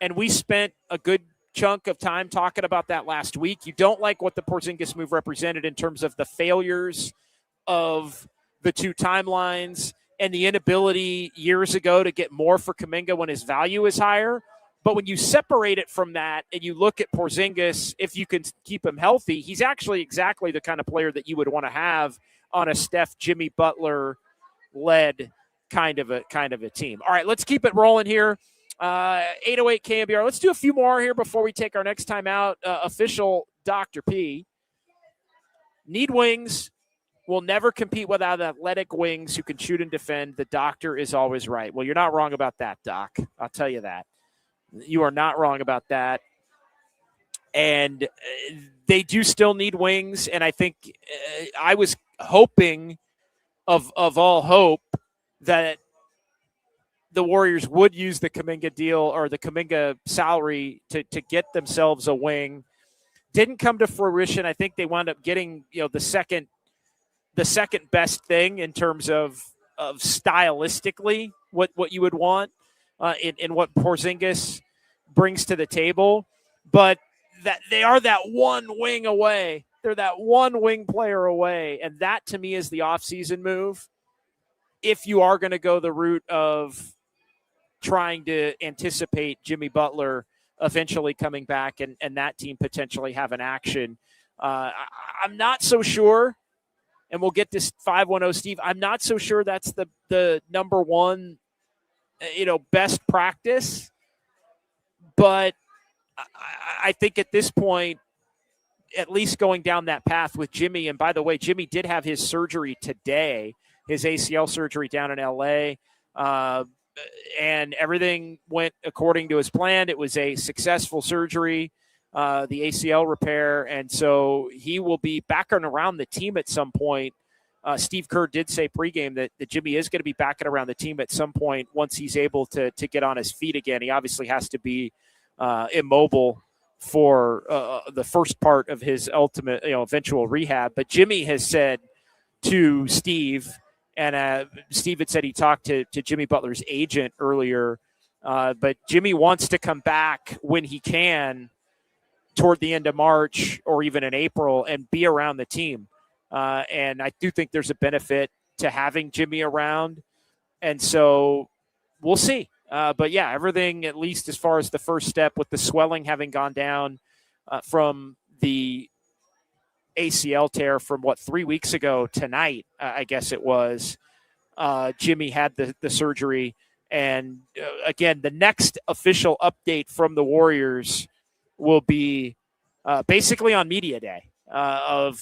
and we spent a good chunk of time talking about that last week. You don't like what the Porzingis move represented in terms of the failures of the two timelines and the inability years ago to get more for Kuminga when his value is higher. But when you separate it from that and you look at Porzingis, if you can keep him healthy, he's actually exactly the kind of player that you would want to have on a Steph, Jimmy Butler led kind of a team. All right, let's keep it rolling here. 808 KMBR. Let's do a few more here before we take our next time out. Official Dr. P. Need wings. Will never compete without athletic wings who can shoot and defend. The doctor is always right. Well, you're not wrong about that, Doc. I'll tell you that. You are not wrong about that. And they do still need wings. And I think I was hoping of all hope that the Warriors would use the Kuminga deal or the Kuminga salary to get themselves a wing. Didn't come to fruition. I think they wound up getting the second best thing in terms of stylistically what you would want in what Porzingis brings to the table. But that they are that one wing away. They're that one wing player away. And that to me is the offseason move. if you are going to go the route of trying to anticipate Jimmy Butler eventually coming back and that team potentially have an action. I'm not so sure, and we'll get this 510 Steve. I'm not so sure that's the number one, best practice, but I think at this point, at least going down that path with Jimmy. And by the way, Jimmy did have his surgery today, his ACL surgery down in LA. And everything went according to his plan. It was a successful surgery, the ACL repair. And so he will be back and around the team at some point. Steve Kerr did say pregame that Jimmy is going to be back and around the team at some point once he's able to get on his feet again. He obviously has to be immobile for the first part of his ultimate, eventual rehab. But Jimmy has said to Steve, and Steve had said he talked to Jimmy Butler's agent earlier, but Jimmy wants to come back when he can toward the end of March or even in April and be around the team. And I do think there's a benefit to having Jimmy around. And so we'll see. But yeah, everything, at least as far as the first step with the swelling having gone down from the ACL tear from 3 weeks ago tonight, I guess it was, Jimmy had the surgery. And again, the next official update from the Warriors will be basically on media day of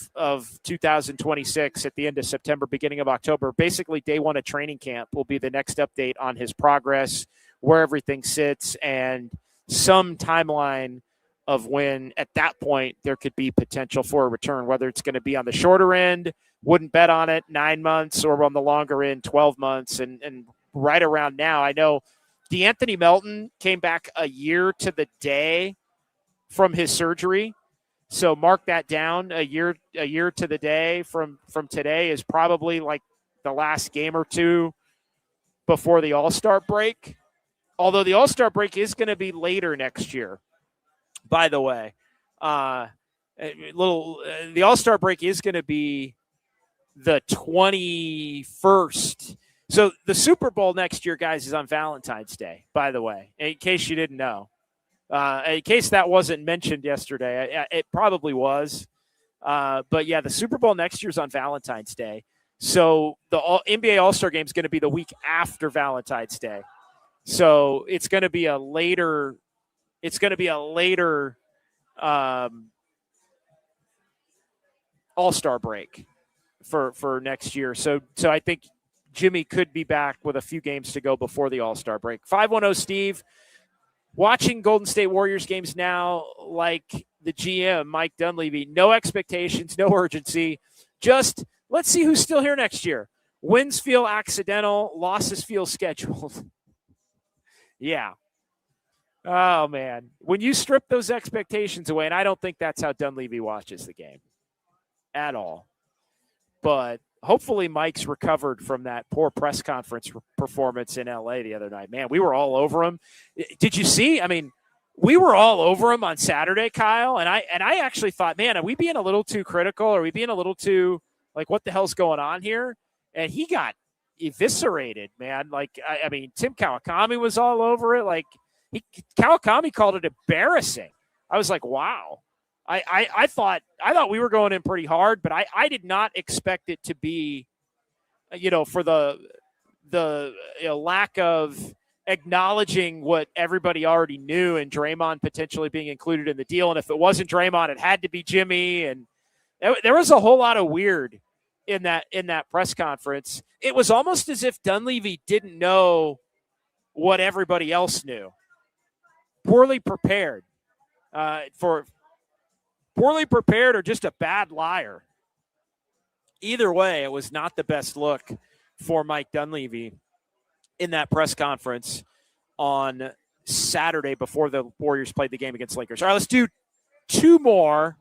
2026 at the end of September, beginning of October. Basically day one of training camp will be the next update on his progress, where everything sits, and some timeline of when at that point there could be potential for a return, whether it's going to be on the shorter end, wouldn't bet on it, 9 months, or on the longer end, 12 months. And right around now, I know DeAnthony Melton came back a year to the day from his surgery. So mark that down. A year to the day from today is probably like the last game or two before the All-Star break. Although the All-Star break is going to be later next year, by the way. The All-Star break is going to be the 21st. So the Super Bowl next year, guys, is on Valentine's Day, by the way, in case you didn't know. In case that wasn't mentioned yesterday, it probably was. But yeah, the Super Bowl next year is on Valentine's Day. So the NBA All-Star game is going to be the week after Valentine's Day. So it's going to be a later All-Star break for next year. So I think Jimmy could be back with a few games to go before the All-Star break. 510 Steve, watching Golden State Warriors games now, like the GM, Mike Dunleavy, no expectations, no urgency. Just let's see who's still here next year. Wins feel accidental, losses feel scheduled. Yeah. Oh, man. When you strip those expectations away, and I don't think that's how Dunleavy watches the game at all. But hopefully Mike's recovered from that poor press conference performance in L.A. the other night. Man, we were all over him. Did you see? I mean, we were all over him on Saturday, Kyle. And I actually thought, man, are we being a little too critical? Are we being a little too, like, what the hell's going on here? And he got eviscerated, man. Like, I mean, Tim Kawakami was all over it. Like, Kawakami called it embarrassing. I was like, wow. I thought we were going in pretty hard, but I did not expect it to be, for the lack of acknowledging what everybody already knew and Draymond potentially being included in the deal. And if it wasn't Draymond, it had to be Jimmy. And there was a whole lot of weird in that press conference. It was almost as if Dunleavy didn't know what everybody else knew. Poorly prepared or just a bad liar. Either way, it was not the best look for Mike Dunleavy in that press conference on Saturday before the Warriors played the game against Lakers. All right, let's do two more.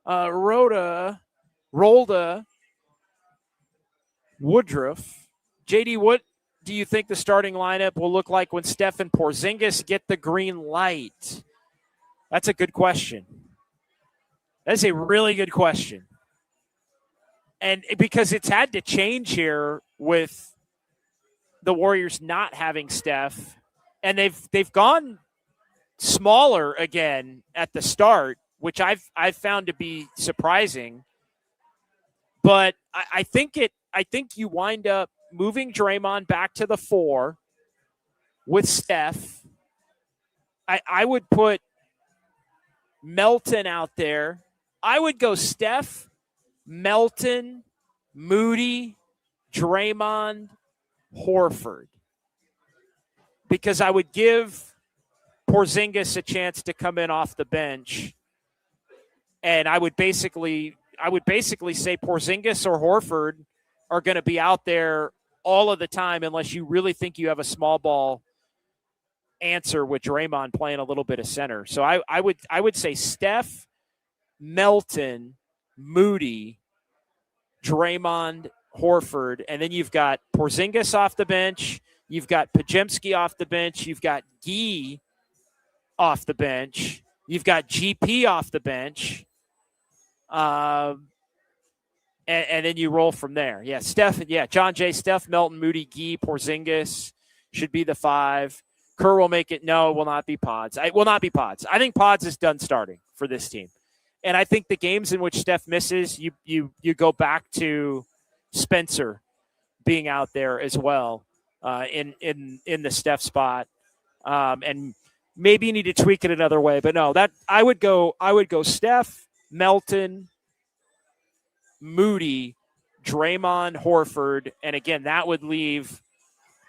Rolda, Woodruff. JD, what do you think the starting lineup will look like when Steph and Porzingis get the green light? That's a good question. That's a really good question. And because it's had to change here with the Warriors not having Steph, and they've gone smaller again at the start, which I've found to be surprising. But I think you wind up moving Draymond back to the 4 with Steph. I would put Melton out there. I would go Steph, Melton, Moody, Draymond, Horford. Because I would give Porzingis a chance to come in off the bench. And I would basically say Porzingis or Horford are going to be out there all of the time unless you really think you have a small ball answer with Draymond playing a little bit of center. So I would say Steph, Melton, Moody, Draymond, Horford, and then you've got Porzingis off the bench, you've got Podziemski off the bench, you've got Gui off the bench, you've got GP off the bench, and then you roll from there. Yeah, John J, Steph, Melton, Moody, Gui, Porzingis should be the 5. Kerr will make it. No, it will not be Pods. It will not be Pods. I think Pods is done starting for this team. And I think the games in which Steph misses, you go back to Spencer being out there as well in the Steph spot. And maybe you need to tweak it another way. But no, that I would go Steph, Melton, Moody, Draymond, Horford. And again, that would leave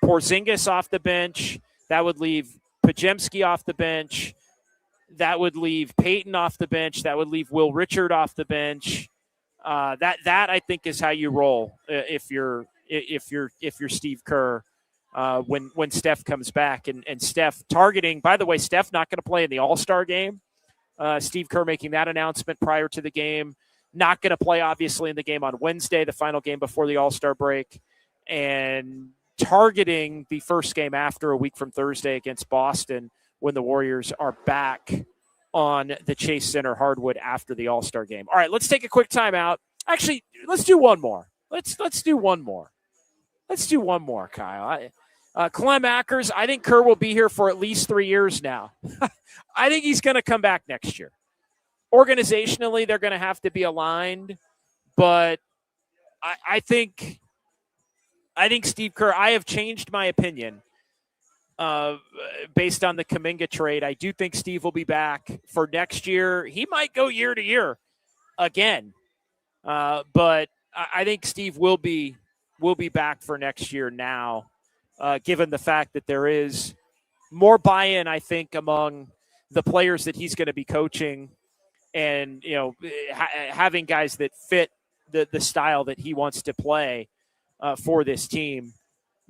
Porzingis off the bench. That would leave Podziemski off the bench. That would leave Peyton off the bench. That would leave Will Richard off the bench. That I think is how you roll if you're Steve Kerr when Steph comes back and Steph targeting. By the way, Steph not going to play in the All-Star game. Steve Kerr making that announcement prior to the game. Not going to play obviously in the game on Wednesday, the final game before the All-Star break, and targeting the first game after a week from Thursday against Boston when the Warriors are back on the Chase Center hardwood after the All-Star game. All right, let's take a quick timeout. Actually, let's do one more. Let's do one more. Let's do one more, Kyle. Clem Akers, I think Kerr will be here for at least 3 years now. I think he's going to come back next year. Organizationally, they're going to have to be aligned, but I think Steve Kerr, I have changed my opinion based on the Kuminga trade. I do think Steve will be back for next year. He might go year to year again, but I think Steve will be back for next year now, given the fact that there is more buy-in, I think, among the players that he's going to be coaching and, having guys that fit the style that he wants to play for this team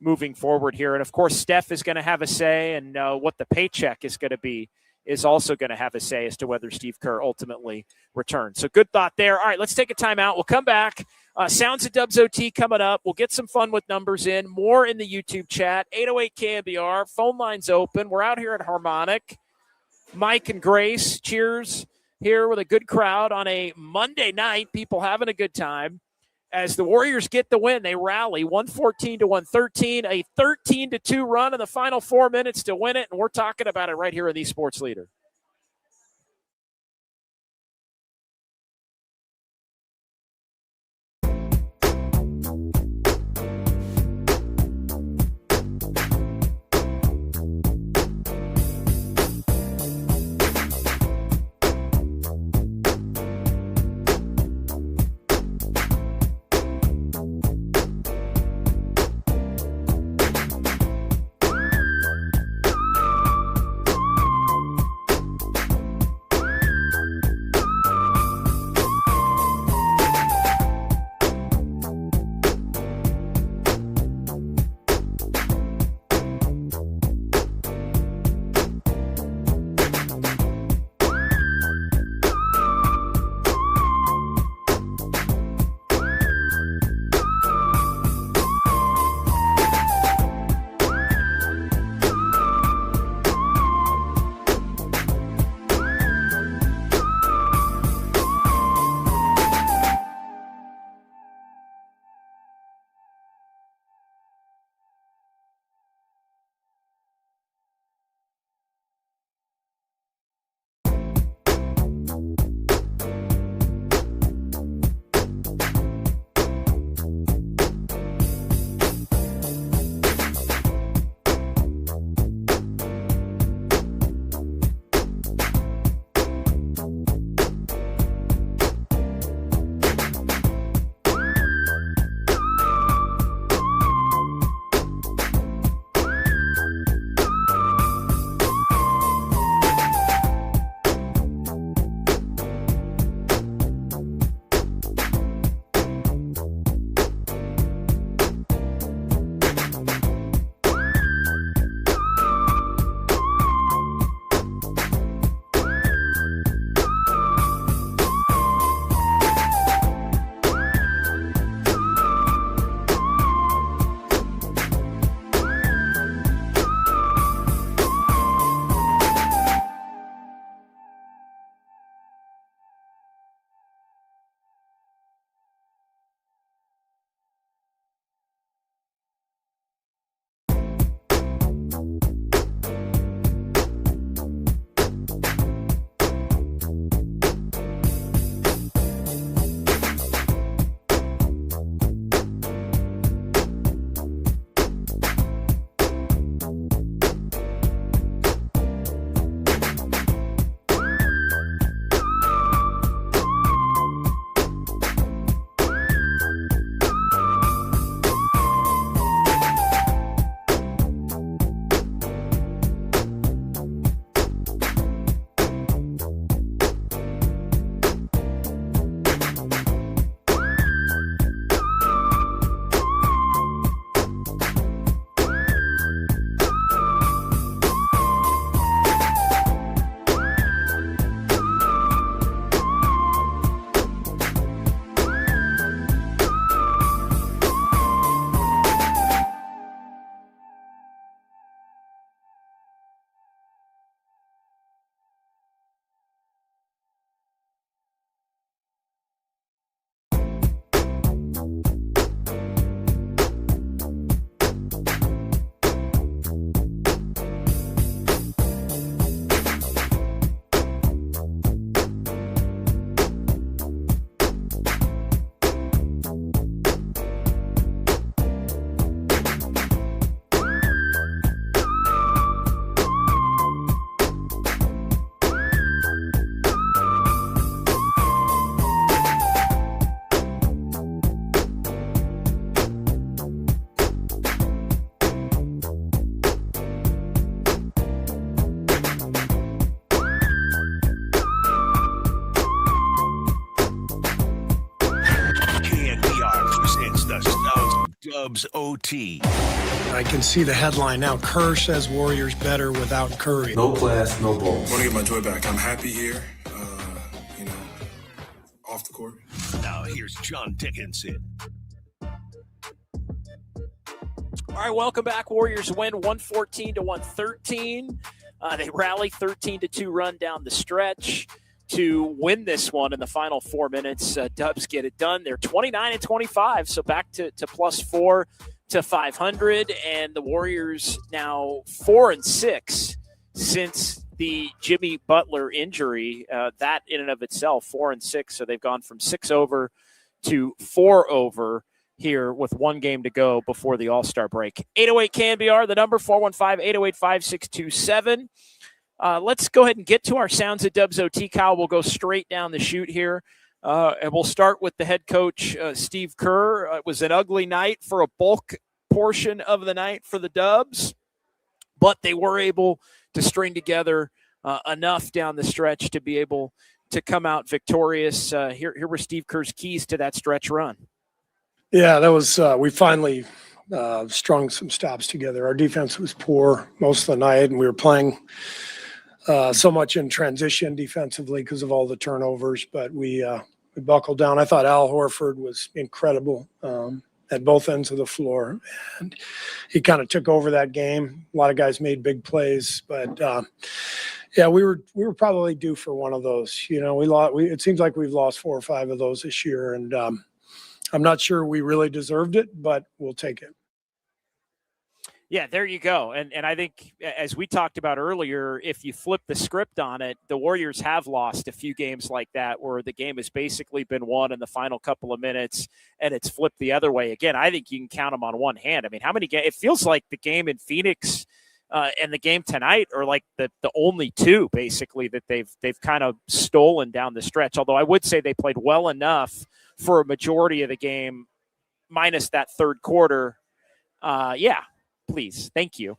moving forward here. And of course, Steph is going to have a say, and what the paycheck is going to be is also going to have a say as to whether Steve Kerr ultimately returns. So good thought there. All right, let's take a timeout. We'll come back. Sounds of Dubs OT coming up. We'll get some fun with numbers in. More in the YouTube chat. 808 KNBR. Phone lines open. We're out here at Harmonic. Mike and Grace, cheers here with a good crowd on a Monday night. People having a good time. As the Warriors get the win, they rally 114-113, a 13-2 run in the final 4 minutes to win it, and we're talking about it right here in the Sports Leader. Dubs OT. I can see the headline now. Kerr says Warriors better without Curry. No class, no ball. I want to get my joy back. I'm happy here, off the court. Now here's John Dickinson. All right, welcome back. Warriors win 114-113. They rally 13-2 run down the stretch to win this one in the final 4 minutes. Dubs get it done. They're 29-25, so back to +4 to 500, and the Warriors now 4-6 since the Jimmy Butler injury. That in and of itself, 4-6, so they've gone from 6 over to 4 over here with one game to go before the All-Star break. 808 KNBR, the number 415-808-5627. Let's go ahead and get to our Sounds of Dubs OT. Kyle, we'll go straight down the chute here. And we'll start with the head coach, Steve Kerr. It was an ugly night for a bulk portion of the night for the Dubs, but they were able to string together enough down the stretch to be able to come out victorious. Here were Steve Kerr's keys to that stretch run. Yeah, that was we finally strung some stops together. Our defense was poor most of the night, and we were playing so much in transition defensively because of all the turnovers, but we buckled down. I thought Al Horford was incredible at both ends of the floor, and he kind of took over that game. A lot of guys made big plays, but yeah, we were probably due for one of those. You know, it seems like we've lost 4 or 5 of those this year, and I'm not sure we really deserved it, but we'll take it. Yeah, there you go. And I think, as we talked about earlier, if you flip the script on it, the Warriors have lost a few games like that where the game has basically been won in the final couple of minutes and it's flipped the other way. Again, I think you can count them on one hand. I mean, how many games? It feels like the game in Phoenix and the game tonight are like the only two, basically, that they've kind of stolen down the stretch. Although I would say they played well enough for a majority of the game, minus that third quarter. Yeah. Please. Thank you.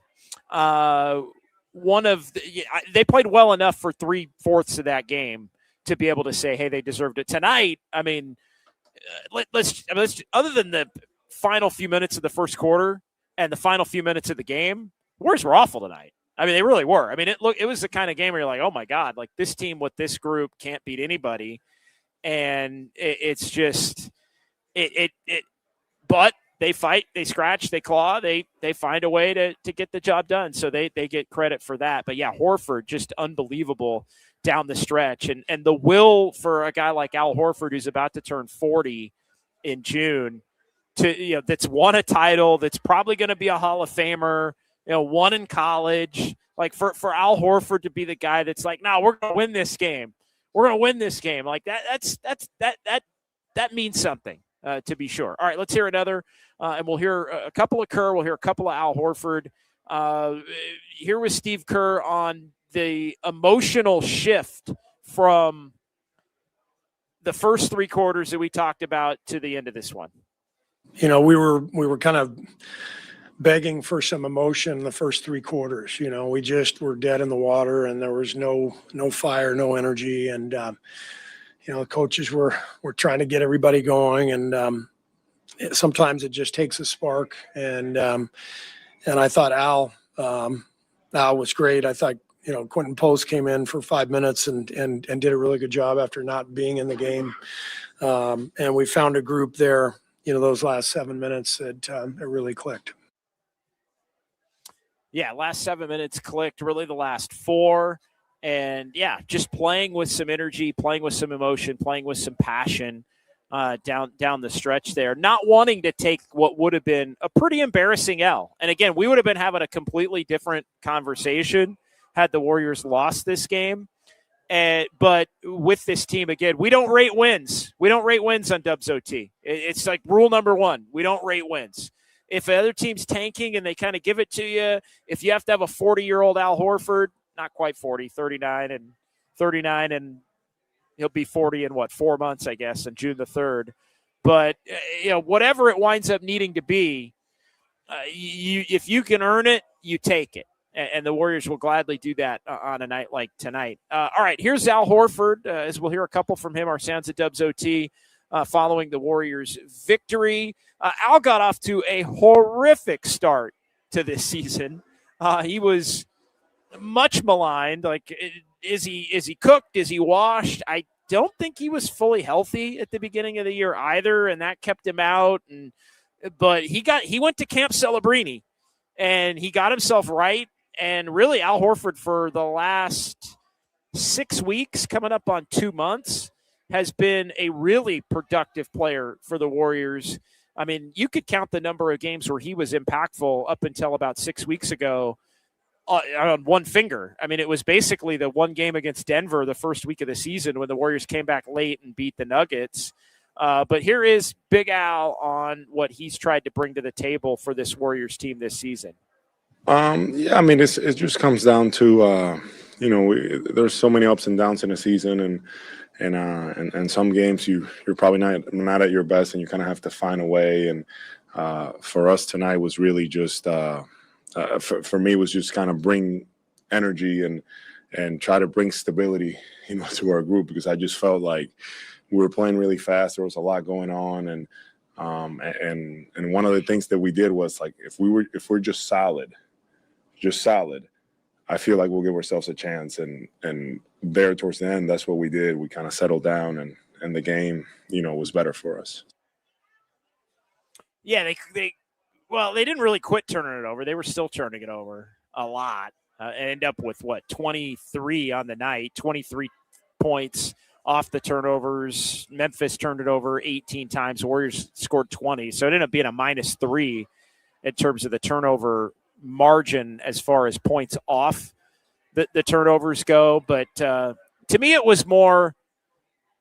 They played well enough for 3/4 of that game to be able to say, hey, they deserved it tonight. I mean, let's other than the final few minutes of the first quarter and the final few minutes of the game, the Warriors were awful tonight. I mean, they really were. I mean, it was the kind of game where you're like, oh my God, like this team with this group can't beat anybody. And it's just, but they fight, they scratch, they claw, they find a way to get the job done. So they get credit for that. But yeah, Horford, just unbelievable down the stretch. And the will for a guy like Al Horford, who's about to turn 40 in June, to, that's won a title, that's probably going to be a Hall of Famer, won in college. Like for Al Horford to be the guy that's like, no, we're going to win this game. We're going to win this game. Like that means something. To be sure. All right, let's hear another, and we'll hear a couple of Kerr. We'll hear a couple of Al Horford. Here was Steve Kerr on the emotional shift from the first 3 quarters that we talked about to the end of this one. We were kind of begging for some emotion in the first 3 quarters. We just were dead in the water, and there was no fire, no energy, and the coaches were trying to get everybody going, and sometimes it just takes a spark. And I thought Al was great. I thought Quentin Post came in for 5 minutes and did a really good job after not being in the game. And we found a group there. Those last 7 minutes that it really clicked. Yeah, last 7 minutes clicked. Really, the last 4. And, yeah, just playing with some energy, playing with some emotion, playing with some passion down the stretch there. Not wanting to take what would have been a pretty embarrassing L. And, again, we would have been having a completely different conversation had the Warriors lost this game. But with this team, again, we don't rate wins. We don't rate wins on Dubs OT. It's like rule number 1. We don't rate wins. If the other team's tanking and they kind of give it to you, if you have to have a 40-year-old Al Horford, not quite 40, 39, and he'll be 40 in 4 months, I guess, on June the 3rd. But, whatever it winds up needing to be, if you can earn it, you take it. And the Warriors will gladly do that on a night like tonight. All right, here's Al Horford, as we'll hear a couple from him, our Sounds of Dubs OT. following the Warriors' victory. Al got off to a horrific start to this season. He was much maligned. Like, is he cooked? Is he washed? I don't think he was fully healthy at the beginning of the year either, and that kept him out. But he went to Camp Celebrini, and he got himself right. And really, Al Horford for the last 6 weeks, coming up on 2 months, has been a really productive player for the Warriors. I mean, you could count the number of games where he was impactful up until about 6 weeks ago on one finger. I mean, it was basically the one game against Denver the first week of the season when the Warriors came back late and beat the Nuggets. But here is Big Al on what he's tried to bring to the table for this Warriors team this season. Yeah, I mean, it just comes down to, there's so many ups and downs in the season, and some games you're probably not at your best, and you kind of have to find a way. And for us tonight was really just for me was just kind of bring energy and try to bring stability, to our group, because I just felt like we were playing really fast. There was a lot going on, and one of the things that we did was, like, if we're just solid, I feel like we'll give ourselves a chance. And there towards the end, that's what we did. We kind of settled down, and the game, was better for us. Yeah, they didn't really quit turning it over. They were still turning it over a lot. End up with 23 on the night, 23 points off the turnovers. Memphis turned it over 18 times. Warriors scored 20. So it ended up being a -3 in terms of the turnover margin as far as points off the turnovers go. But to me, it was more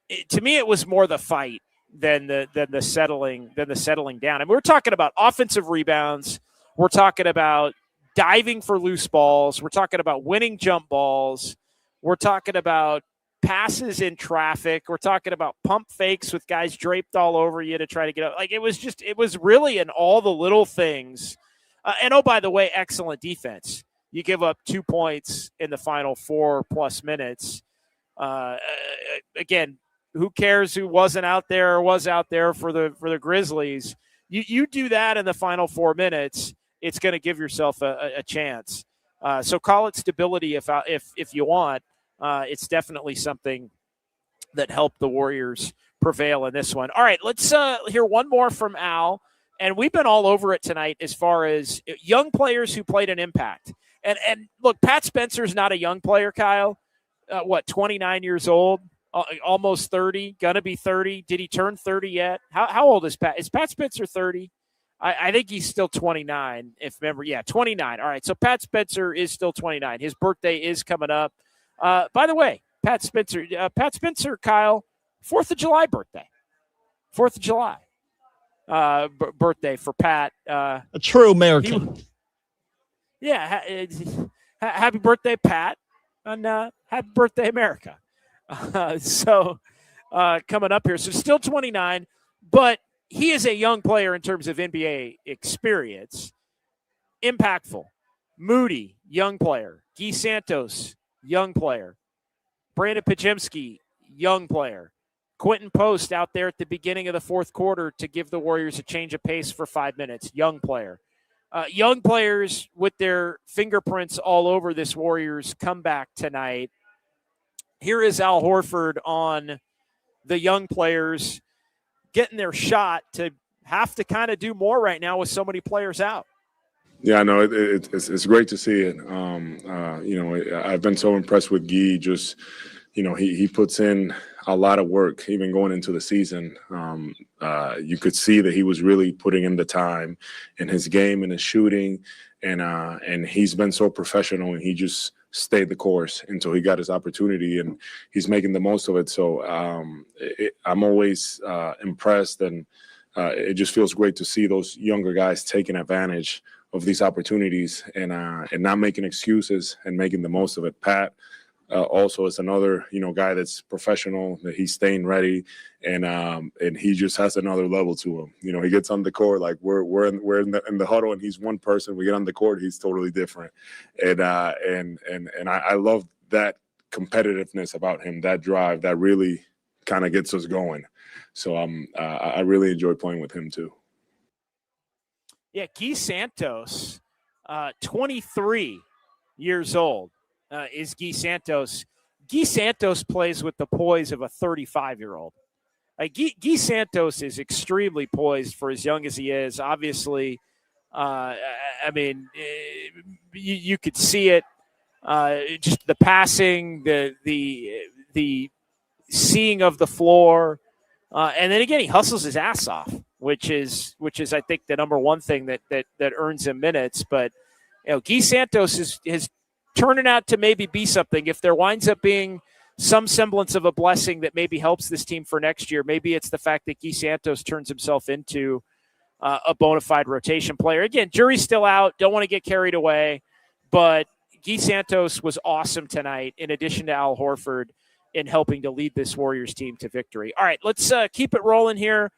the fight than the settling down. I mean, we're talking about offensive rebounds. We're talking about diving for loose balls. We're talking about winning jump balls. We're talking about passes in traffic. We're talking about pump fakes with guys draped all over you to try to get up. Like, it was really in all the little things. And oh, by the way, excellent defense. You give up 2 points in the final 4+ minutes. Again, who cares who wasn't out there or was out there for the Grizzlies? You do that in the final 4 minutes, it's going to give yourself a chance. So call it stability if you want. It's definitely something that helped the Warriors prevail in this one. All right, let's hear one more from Al. And we've been all over it tonight as far as young players who played an impact. And look, Pat Spencer's not a young player, Kyle. 29 years old, almost 30, gonna be 30. Did he turn 30 yet? How old is Pat? Is Pat Spencer 30? I think he's still 29, if memory. Yeah, 29. All right, so Pat Spencer is still 29. His birthday is coming up. By the way, Pat Spencer, Kyle, 4th of July birthday. 4th of July. Birthday for Pat. A true American. Happy birthday, Pat, and happy birthday, America. So coming up here. So still 29, but he is a young player in terms of NBA experience. Impactful. Moody, young player. Gui Santos, young player. Brandon Podziemski, young player. Quentin Post out there at the beginning of the fourth quarter to give the Warriors a change of pace for 5 minutes. Young player. Young players with their fingerprints all over this Warriors comeback tonight. Here is Al Horford on the young players getting their shot to have to kind of do more right now with so many players out. Yeah, no, it's great to see it. I've been so impressed with Gui. Just, he puts in a lot of work, even going into the season. You could see that he was really putting in the time in his game and his shooting, and he's been so professional, and he just stayed the course until he got his opportunity, and he's making the most of it. So I'm always impressed, and it just feels great to see those younger guys taking advantage of these opportunities and not making excuses and making the most of it. Pat also is another, guy that's professional, that he's staying ready, and he just has another level to him. He gets on the court, like we're in the huddle, and he's one person. We get on the court, he's totally different, and I love that competitiveness about him, that drive, that really kind of gets us going. So I really enjoy playing with him too. Yeah, Gui Santos, 23 years old, is Gui Santos. Gui Santos plays with the poise of a 35-year-old. Gui Santos is extremely poised for as young as he is. Obviously, you could see it. Just the passing, the seeing of the floor, and then again he hustles his ass off, which is I think the number one thing that earns him minutes. But Gui Santos is turning out to maybe be something. If there winds up being some semblance of a blessing that maybe helps this team for next year, maybe it's the fact that Gui Santos turns himself into a bona fide rotation player. Again, jury's still out. Don't want to get carried away, but Gui Santos was awesome tonight, in addition to Al Horford, in helping to lead this Warriors team to victory. All right, let's keep it rolling here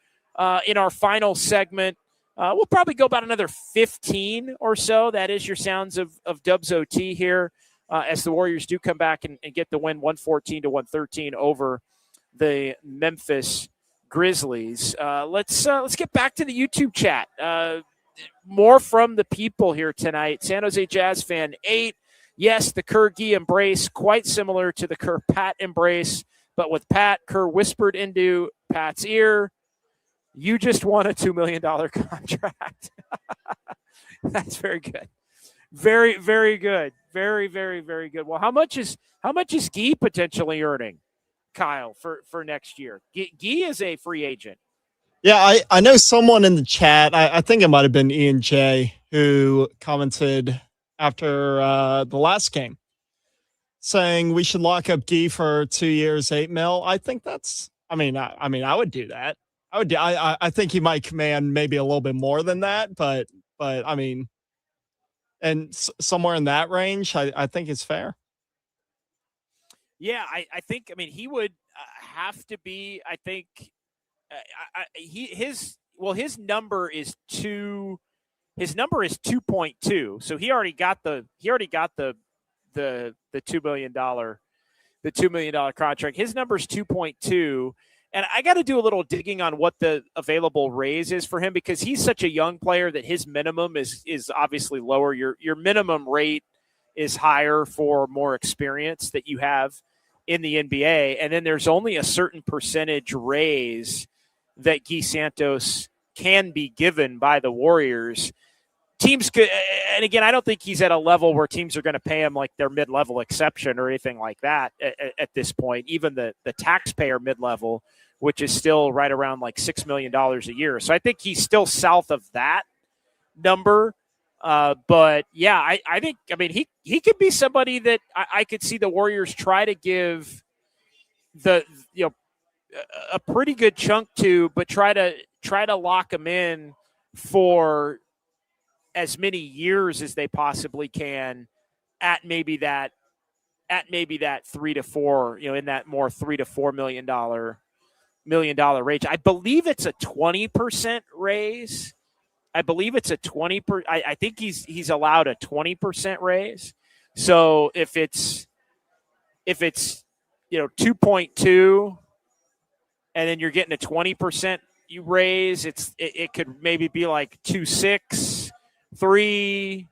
in our final segment. We'll probably go about another 15 or so. That is your sounds of Dubs OT here as the Warriors do come back and get the win 114-113 over the Memphis Grizzlies. Let's get back to the YouTube chat. More from the people here tonight. San Jose Jazz fan 8. Yes, the Kerr-Gui embrace, quite similar to the Kerr-Pat embrace, but with Pat, Kerr whispered into Pat's ear, "You just won a $2 million contract." That's very good. Very, very good. Very, very, very good. Well, how much is Gui potentially earning, Kyle, for next year? Gui is a free agent. Yeah, I know someone in the chat, I think it might have been Ian J, who commented after the last game saying we should lock up Gui for 2 years, $8 million. I think that's, I would do that. I think he might command maybe a little bit more than that, but and somewhere in that range, I think it's fair. Yeah, I think, he would have to be, I think, his number is 2.2. So he already got the $2 million contract. His number is 2.2. And I got to do a little digging on what the available raise is for him, because he's such a young player that his minimum is obviously lower. Your minimum rate is higher for more experience that you have in the NBA. And then there's only a certain percentage raise that Gui Santos can be given by the Warriors. Teams could, and again, I don't think he's at a level where teams are going to pay him like their mid-level exception or anything like that at this point. Even the taxpayer mid-level, which is still right around like $6 million a year. So I think he's still south of that number. But yeah, I think, he could be somebody that I could see the Warriors try to give a pretty good chunk to, but try to lock him in for as many years as they possibly can at maybe that 3 to 4, in that more $3 to $4 million range. I believe it's a 20% raise. I believe it's a 20%. I think he's allowed a 20% raise. So if it's 2.2 and then you're getting a 20% raise, it could maybe be like 2.6, 3,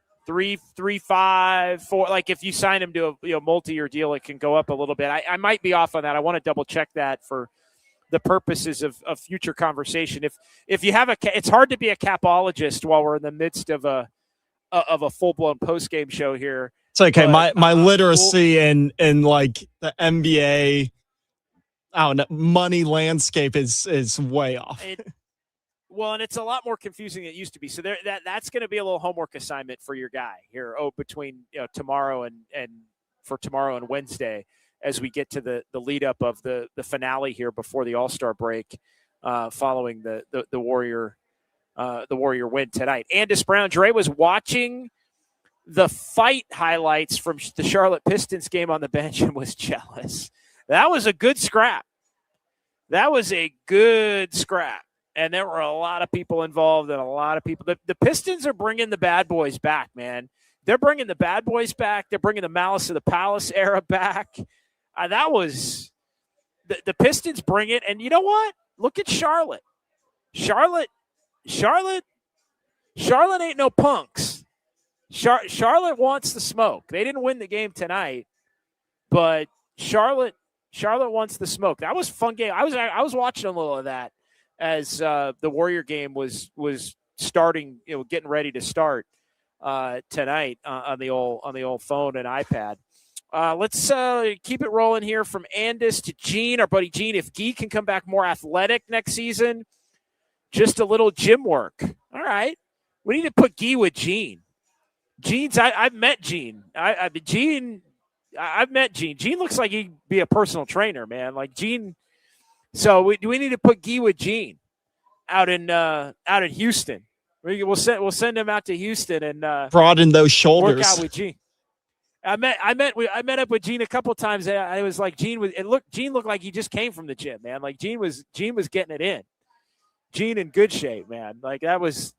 5, 4. Like if you sign him to a multi-year deal, it can go up a little bit. I might be off on that. I want to double check that for the purposes of future conversation. If you have it's hard to be a capologist while we're in the midst of a full-blown post-game show here. It's okay. But, my literacy in like the NBA, I don't know, money landscape is way off. Well, and it's a lot more confusing than it used to be. So that's going to be a little homework assignment for your guy here. Between tomorrow and for tomorrow and Wednesday, as we get to the lead up of the finale here before the All-Star break, following the Warrior win tonight. Andis Brown, Dre was watching the fight highlights from the Charlotte Pistons game on the bench and was jealous. That was a good scrap. And there were a lot of people involved and a lot of people. The Pistons are bringing the bad boys back, man. They're bringing the bad boys back. They're bringing the Malice of the Palace era back. That was the Pistons bring it, and you know what? Look at Charlotte. Charlotte ain't no punks. Charlotte wants the smoke. They didn't win the game tonight, but Charlotte wants the smoke. That was a fun game. I was watching a little of that as the Warrior game was starting, getting ready to start tonight on the old phone and iPad. Let's keep it rolling here from Andis to Gene, our buddy Gene. If Gui can come back more athletic next season, just a little gym work. All right. We need to put Gui with Gene. I've met Gene. I've met Gene. Gene looks like he'd be a personal trainer, man. Like Gene. So we need to put Gui with Gene out in Houston. We'll send him out to Houston and broaden those shoulders. Work out with Gene. I met up with Gene a couple times. And I was like, Gene looked like he just came from the gym, man. Like Gene was getting it in. Gene in good shape, man. Like that was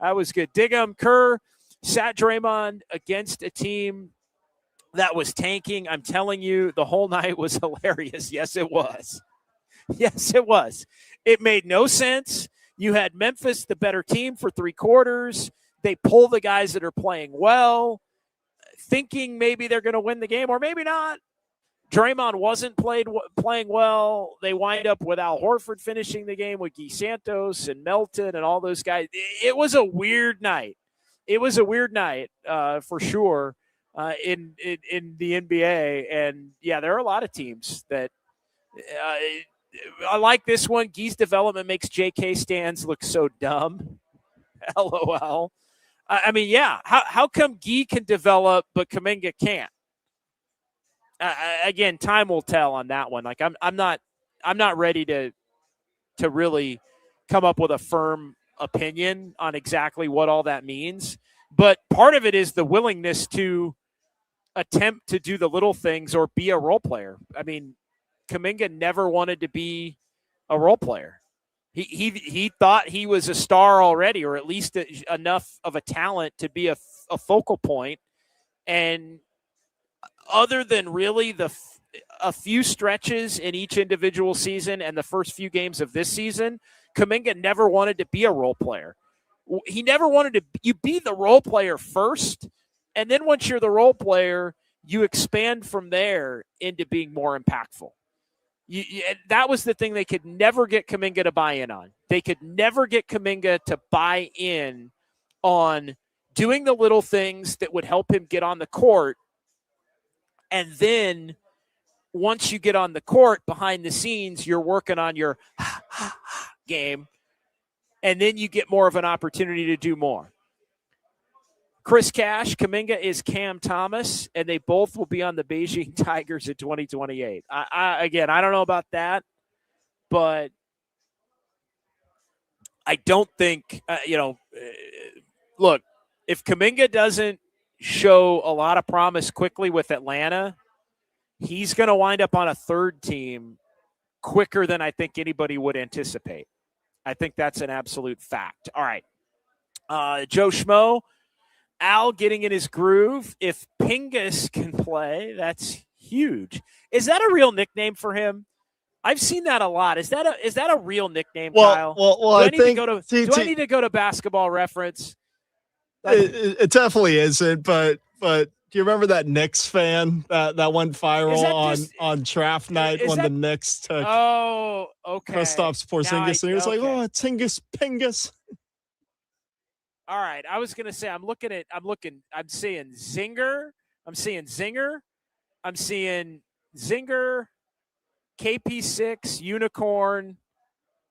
good. Diggum, Kerr sat Draymond against a team that was tanking. I'm telling you, the whole night was hilarious. Yes, it was. Yes, it was. It made no sense. You had Memphis, the better team, for 3 quarters. They pull the guys that are playing well, thinking maybe they're going to win the game, or maybe not. Draymond wasn't playing well. They wind up with Al Horford finishing the game with Gui Santos and Melton and all those guys. It was a weird night. It was a weird night for sure in the NBA. And, yeah, there are a lot of teams that I like this one. Gui's development makes J.K. stands look so dumb. LOL. I mean, yeah, how come Gui can develop but Kuminga can't? Again, time will tell on that one. Like I'm not ready to really come up with a firm opinion on exactly what all that means. But part of it is the willingness to attempt to do the little things or be a role player. I mean, Kuminga never wanted to be a role player. He thought he was a star already, or at least enough of a talent to be a focal point. And other than really a few stretches in each individual season and the first few games of this season, Kuminga never wanted to be a role player. He never wanted to. You be the role player first, and then once you're the role player, you expand from there into being more impactful. That was the thing they could never get Kuminga to buy in on. They could never get Kuminga to buy in on doing the little things that would help him get on the court. And then once you get on the court, behind the scenes, you're working on your game. And then you get more of an opportunity to do more. Chris Cash, Kuminga is Cam Thomas, and they both will be on the Beijing Tigers in 2028. Again, I don't know about that, but I don't think, look, if Kuminga doesn't show a lot of promise quickly with Atlanta, he's going to wind up on a third team quicker than I think anybody would anticipate. I think that's an absolute fact. All right. Joe Schmo, Al getting in his groove. If Pingus can play, that's huge. Is that a real nickname for him? I've seen that a lot. Is that a real nickname, Kyle? Well, I think do I need to go to Basketball Reference? It definitely isn't, but do you remember that Knicks fan that went viral on draft night when the Knicks took Kristaps Porzingis, and he was like, "Oh, Tingus Pingus." All right, I was gonna say I'm seeing Zinger, I'm seeing Zinger, KP6, Unicorn,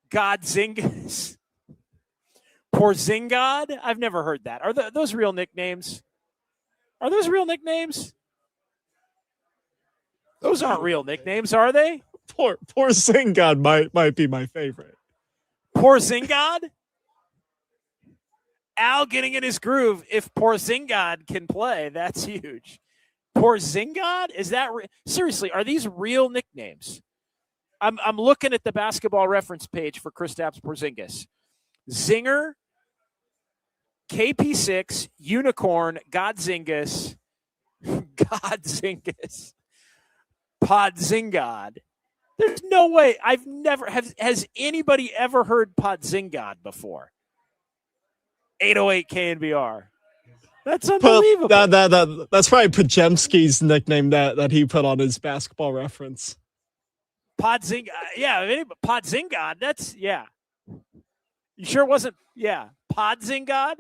Godzingas, Porzingod. I've never heard that. Are those real nicknames? Are those real nicknames? Those aren't real nicknames, are they? Porzingod might be my favorite. Porzingod? Al getting in his groove. If Porzingod can play, that's huge. Porzingod? Is that seriously? Are these real nicknames? I'm looking at the Basketball Reference page for Kristaps Porzingis. Zinger, KP6, Unicorn, Godzingas, Podzingod. There's no way. I've never has anybody ever heard Podzingod before? 808 KNBR. That's unbelievable. That's probably Pajemski's nickname that he put on his Basketball Reference. Podzingod. Yeah, Podzingod. That's, yeah. You sure it wasn't, yeah, Podzingod?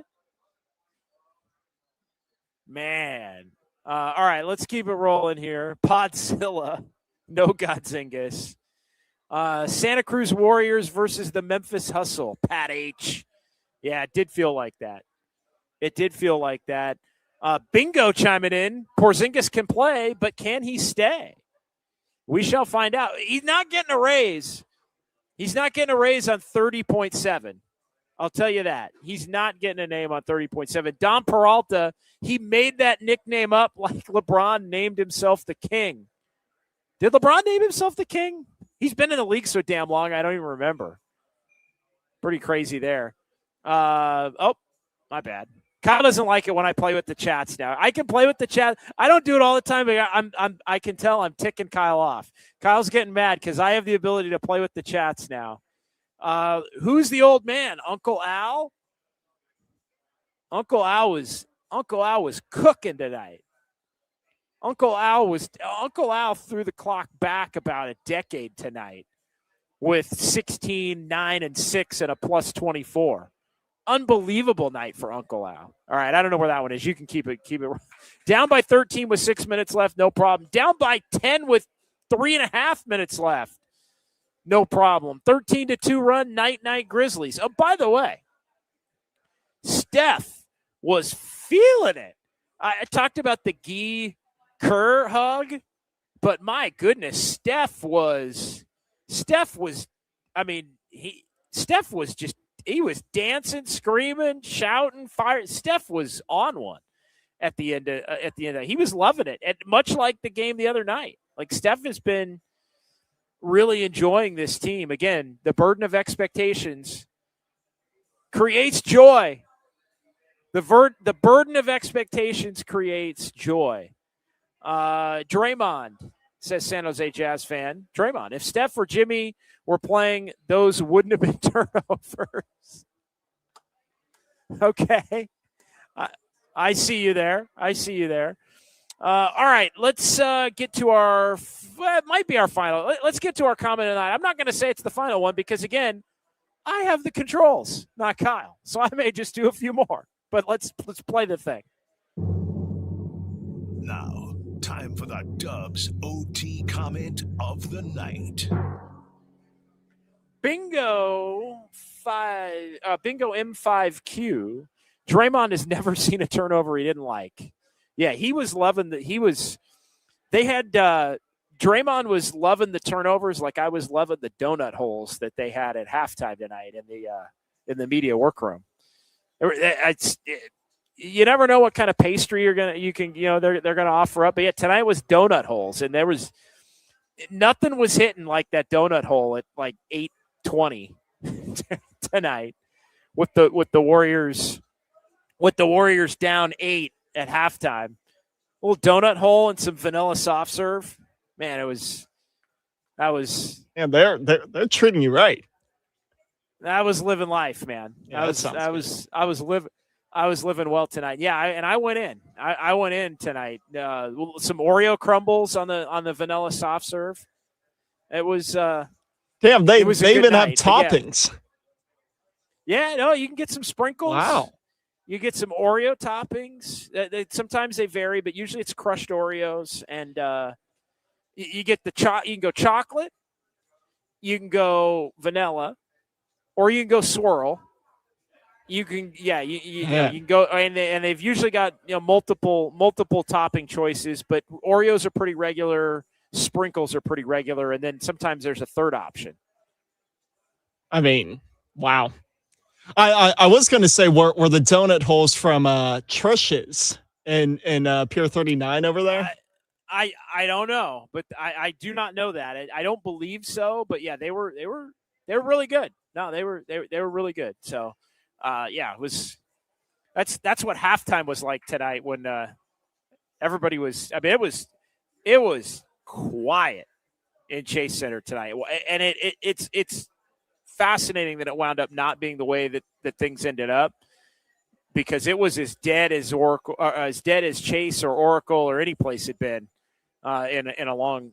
Man. All right, let's keep it rolling here. Podzilla. No Godzingus. Santa Cruz Warriors versus the Memphis Hustle. Pat H. Yeah, it did feel like that. Bingo chiming in. Porzingis can play, but can he stay? We shall find out. He's not getting a raise. He's not getting a raise on 30.7. I'll tell you that. He's not getting a name on 30.7. Don Peralta, he made that nickname up like LeBron named himself the King. Did LeBron name himself the King? He's been in the league so damn long, I don't even remember. Pretty crazy there. My bad. Kyle doesn't like it when I play with the chats now. I can play with the chat. I don't do it all the time, but I can tell I'm ticking Kyle off. Kyle's getting mad because I have the ability to play with the chats now. Who's the old man? Uncle Al? Uncle Al was cooking tonight. Uncle Al threw the clock back about a decade tonight with 16, 9, and 6 and a plus 24. Unbelievable night for Uncle Al. All right, I don't know where that one is. You can keep it. Down by 13 with 6 minutes left, no problem. Down by 10 with 3.5 minutes left, no problem. 13-2 run, night Grizzlies. Oh, by the way, Steph was feeling it. I talked about the Gui Kerr hug, but my goodness, Steph was he was dancing, screaming, shouting, fire. Steph was on one at the end of that. He was loving it, and much like the game the other night. Like, Steph has been really enjoying this team. Again, the burden of expectations creates joy. The burden of expectations creates joy. Draymond, says San Jose Jazz fan. Draymond, if Steph or Jimmy were playing, those wouldn't have been turnovers. Okay. I see you there. All right, let's get to it might be our final. Let's get to our comment tonight. I'm not going to say it's the final one because, again, I have the controls, not Kyle. So I may just do a few more. But let's play the thing. Now, time for the Dubs OT comment of the night. Bingo M5Q. Draymond has never seen a turnover he didn't like. Yeah, he was loving Draymond was loving the turnovers like I was loving the donut holes that they had at halftime tonight in the media workroom. You never know what kind of pastry they're gonna offer up. But yeah, tonight was donut holes, and there was nothing was hitting like that donut hole at like 8:20 tonight with the Warriors down 8 at halftime. A little donut hole and some vanilla soft serve. Man, that was. And they're treating you right. I was living life, man. Yeah, I was living well tonight. Yeah, I went in. I went in tonight. Some Oreo crumbles on the vanilla soft serve. It was. Damn, they even have night, toppings. Yeah, no, you can get some sprinkles. Wow. You get some Oreo toppings. Sometimes they vary, but usually it's crushed Oreos, and you get you can go chocolate, you can go vanilla, or you can go swirl. You can, you can go, and they've usually got multiple topping choices, but Oreos are pretty regular, sprinkles are pretty regular, and then sometimes there's a third option. I mean, wow. I was going to say were the donut holes from Trish's in Pier 39 over there? I don't know, but I do not know that. I don't believe so, but yeah, they were really good. No, they were really good. So. It was. That's what halftime was like tonight when everybody was. I mean, it was quiet. in Chase Center tonight. And it's fascinating that it wound up not being the way that things ended up, because it was as dead as Oracle, as dead as Chase or Oracle or any place had been in a long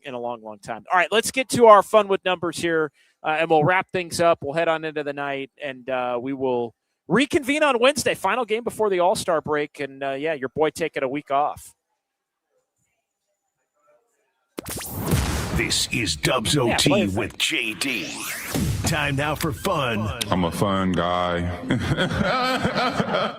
time. All right, let's get to our fun with numbers here, and we'll wrap things up. We'll head on into the night, and we will reconvene on Wednesday, final game before the All-Star break, and your boy taking a week off. This is Dubs OT with JD. Time now for fun. I'm a fun guy.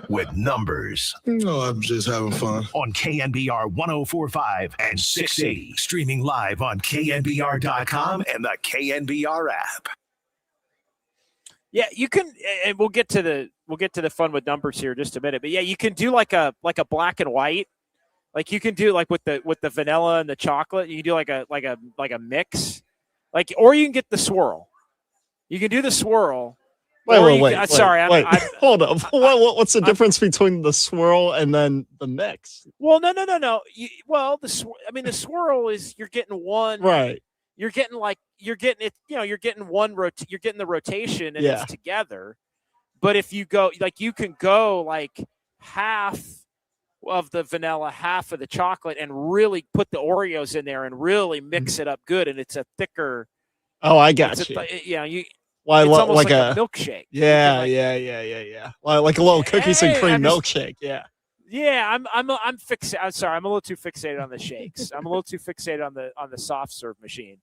With numbers. No, I'm just having fun. On KNBR 104.5 and 680. Streaming live on KNBR.com and the KNBR app. Yeah, you can, and we'll get to the fun with numbers here in just a minute. But yeah, you can do like a black and white. Like you can do like with the vanilla and the chocolate. You can do like a mix, or you can get the swirl. You can do the swirl. Wait. Sorry, I'm hold up. What's the difference between the swirl and then the mix? Well, no. The swirl is you're getting one. Right. You're getting it. You're getting one you're getting the rotation and it's together. But if you go you can go like half of the vanilla, half of the chocolate, and really put the Oreos in there and really mix it up good, and it's a thicker. Oh, I got you. It's like almost like a milkshake. Yeah. Like a little cookies and cream milkshake. Yeah. Yeah, I'm fixated. I'm sorry, I'm a little too fixated on the shakes. I'm a little too fixated on the soft serve machine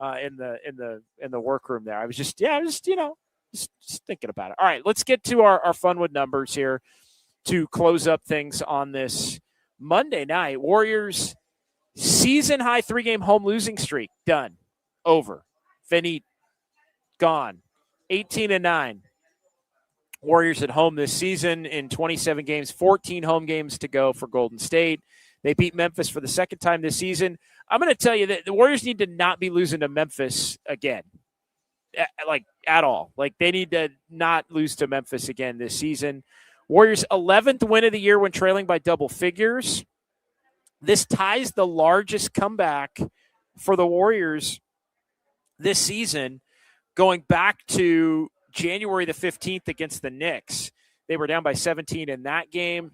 in the workroom there. I was just thinking about it. All right, let's get to our fun with numbers here to close up things on this Monday night. Warriors season high 3-game home losing streak done, over, finite, gone, 18-9. Warriors at home this season in 27 games, 14 home games to go for Golden State. They beat Memphis for the second time this season. I'm going to tell you that the Warriors need to not be losing to Memphis again, at all. They need to not lose to Memphis again this season. Warriors' 11th win of the year when trailing by double figures. This ties the largest comeback for the Warriors this season, going back to January the 15th against the Knicks. They were down by 17 in that game.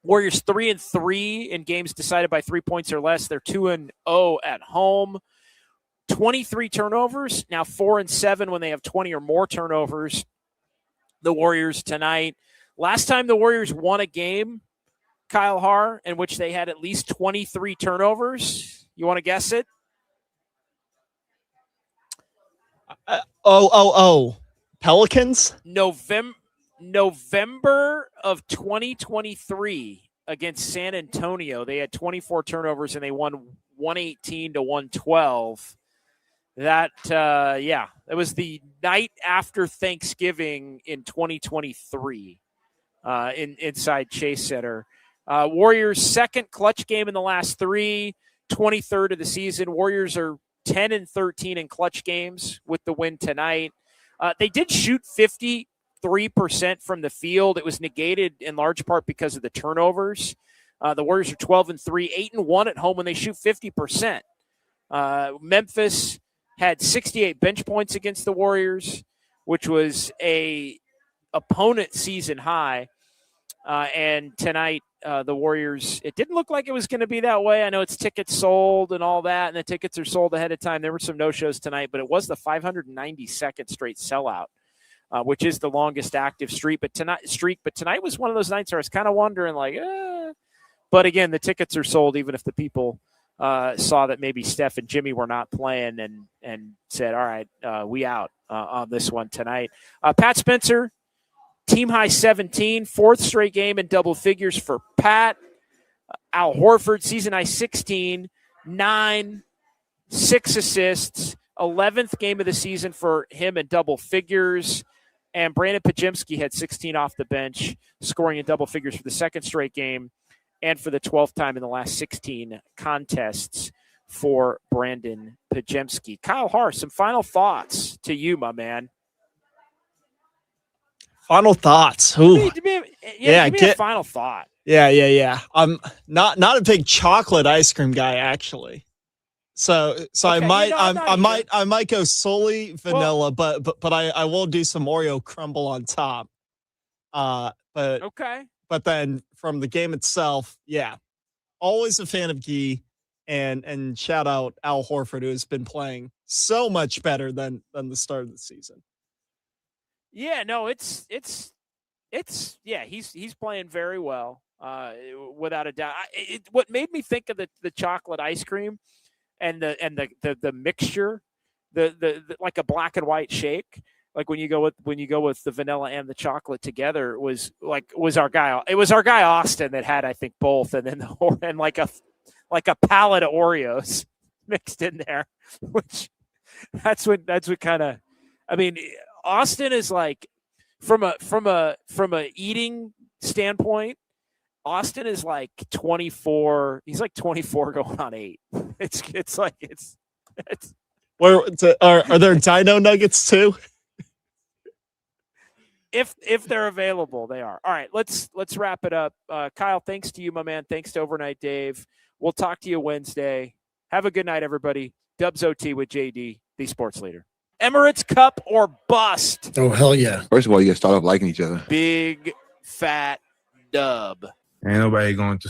Warriors 3-3 in games decided by 3 points or less. They're 2-0 at home. 23 turnovers, now 4-7 when they have 20 or more turnovers. The Warriors tonight. Last time the Warriors won a game, Kyle Haar, in which they had at least 23 turnovers. You want to guess it? Pelicans? November of 2023 against San Antonio. They had 24 turnovers and they won 118-112. It was the night after Thanksgiving in 2023 inside Chase Center. Warriors' second clutch game in the last 3, 23rd of the season. Warriors are 10-13 in clutch games with the win tonight. They did shoot 53% from the field. It was negated in large part because of the turnovers. The Warriors are 12-3, 8-1 at home when they shoot 50%. Memphis had 68 bench points against the Warriors, which was a opponent season high. And tonight, the Warriors, it didn't look like it was going to be that way. I know it's tickets sold and all that, and the tickets are sold ahead of time. There were some no-shows tonight, but it was the 592nd straight sellout, which is the longest active streak. But tonight was one of those nights where I was kind of wondering, But again, the tickets are sold, even if the people saw that maybe Steph and Jimmy were not playing and said, all right, we out on this one tonight. Pat Spencer, team high 17, fourth straight game in double figures for Pat. Al Horford, season high 16, 9, 6 assists, 11th game of the season for him in double figures. And Brandon Pajemski had 16 off the bench, scoring in double figures for the second straight game and for the 12th time in the last 16 contests for Brandon Pajemski. Kyle Haar, some final thoughts to you, my man. Final thoughts. Ooh. Give me a final thought. Yeah. I'm not a big chocolate ice cream guy, actually. So Okay, I might go solely vanilla, but I will do some Oreo crumble on top. Okay. But then from the game itself, yeah, always a fan of Gui, and shout out Al Horford, who has been playing so much better than the start of the season. Yeah, no, it's yeah, he's playing very well, without a doubt. What made me think of the chocolate ice cream and the mixture, the like a black and white shake, like when you go with the vanilla and the chocolate together, was our guy. It was our guy Austin that had, I think, both, and then and like a pallet of Oreos mixed in there, which that's what kind of, I mean, Austin is like, from a eating standpoint, Austin is like 24. He's like 24 going on 8. It's like it's. Where are there Dino Nuggets too? If they're available, they are. All right, let's wrap it up. Kyle, thanks to you, my man. Thanks to Overnight Dave. We'll talk to you Wednesday. Have a good night, everybody. Dubs OT with JD, the sports leader. Emirates Cup or bust? Oh, hell yeah. First of all, you got to start off liking each other. Big fat dub. Ain't nobody going to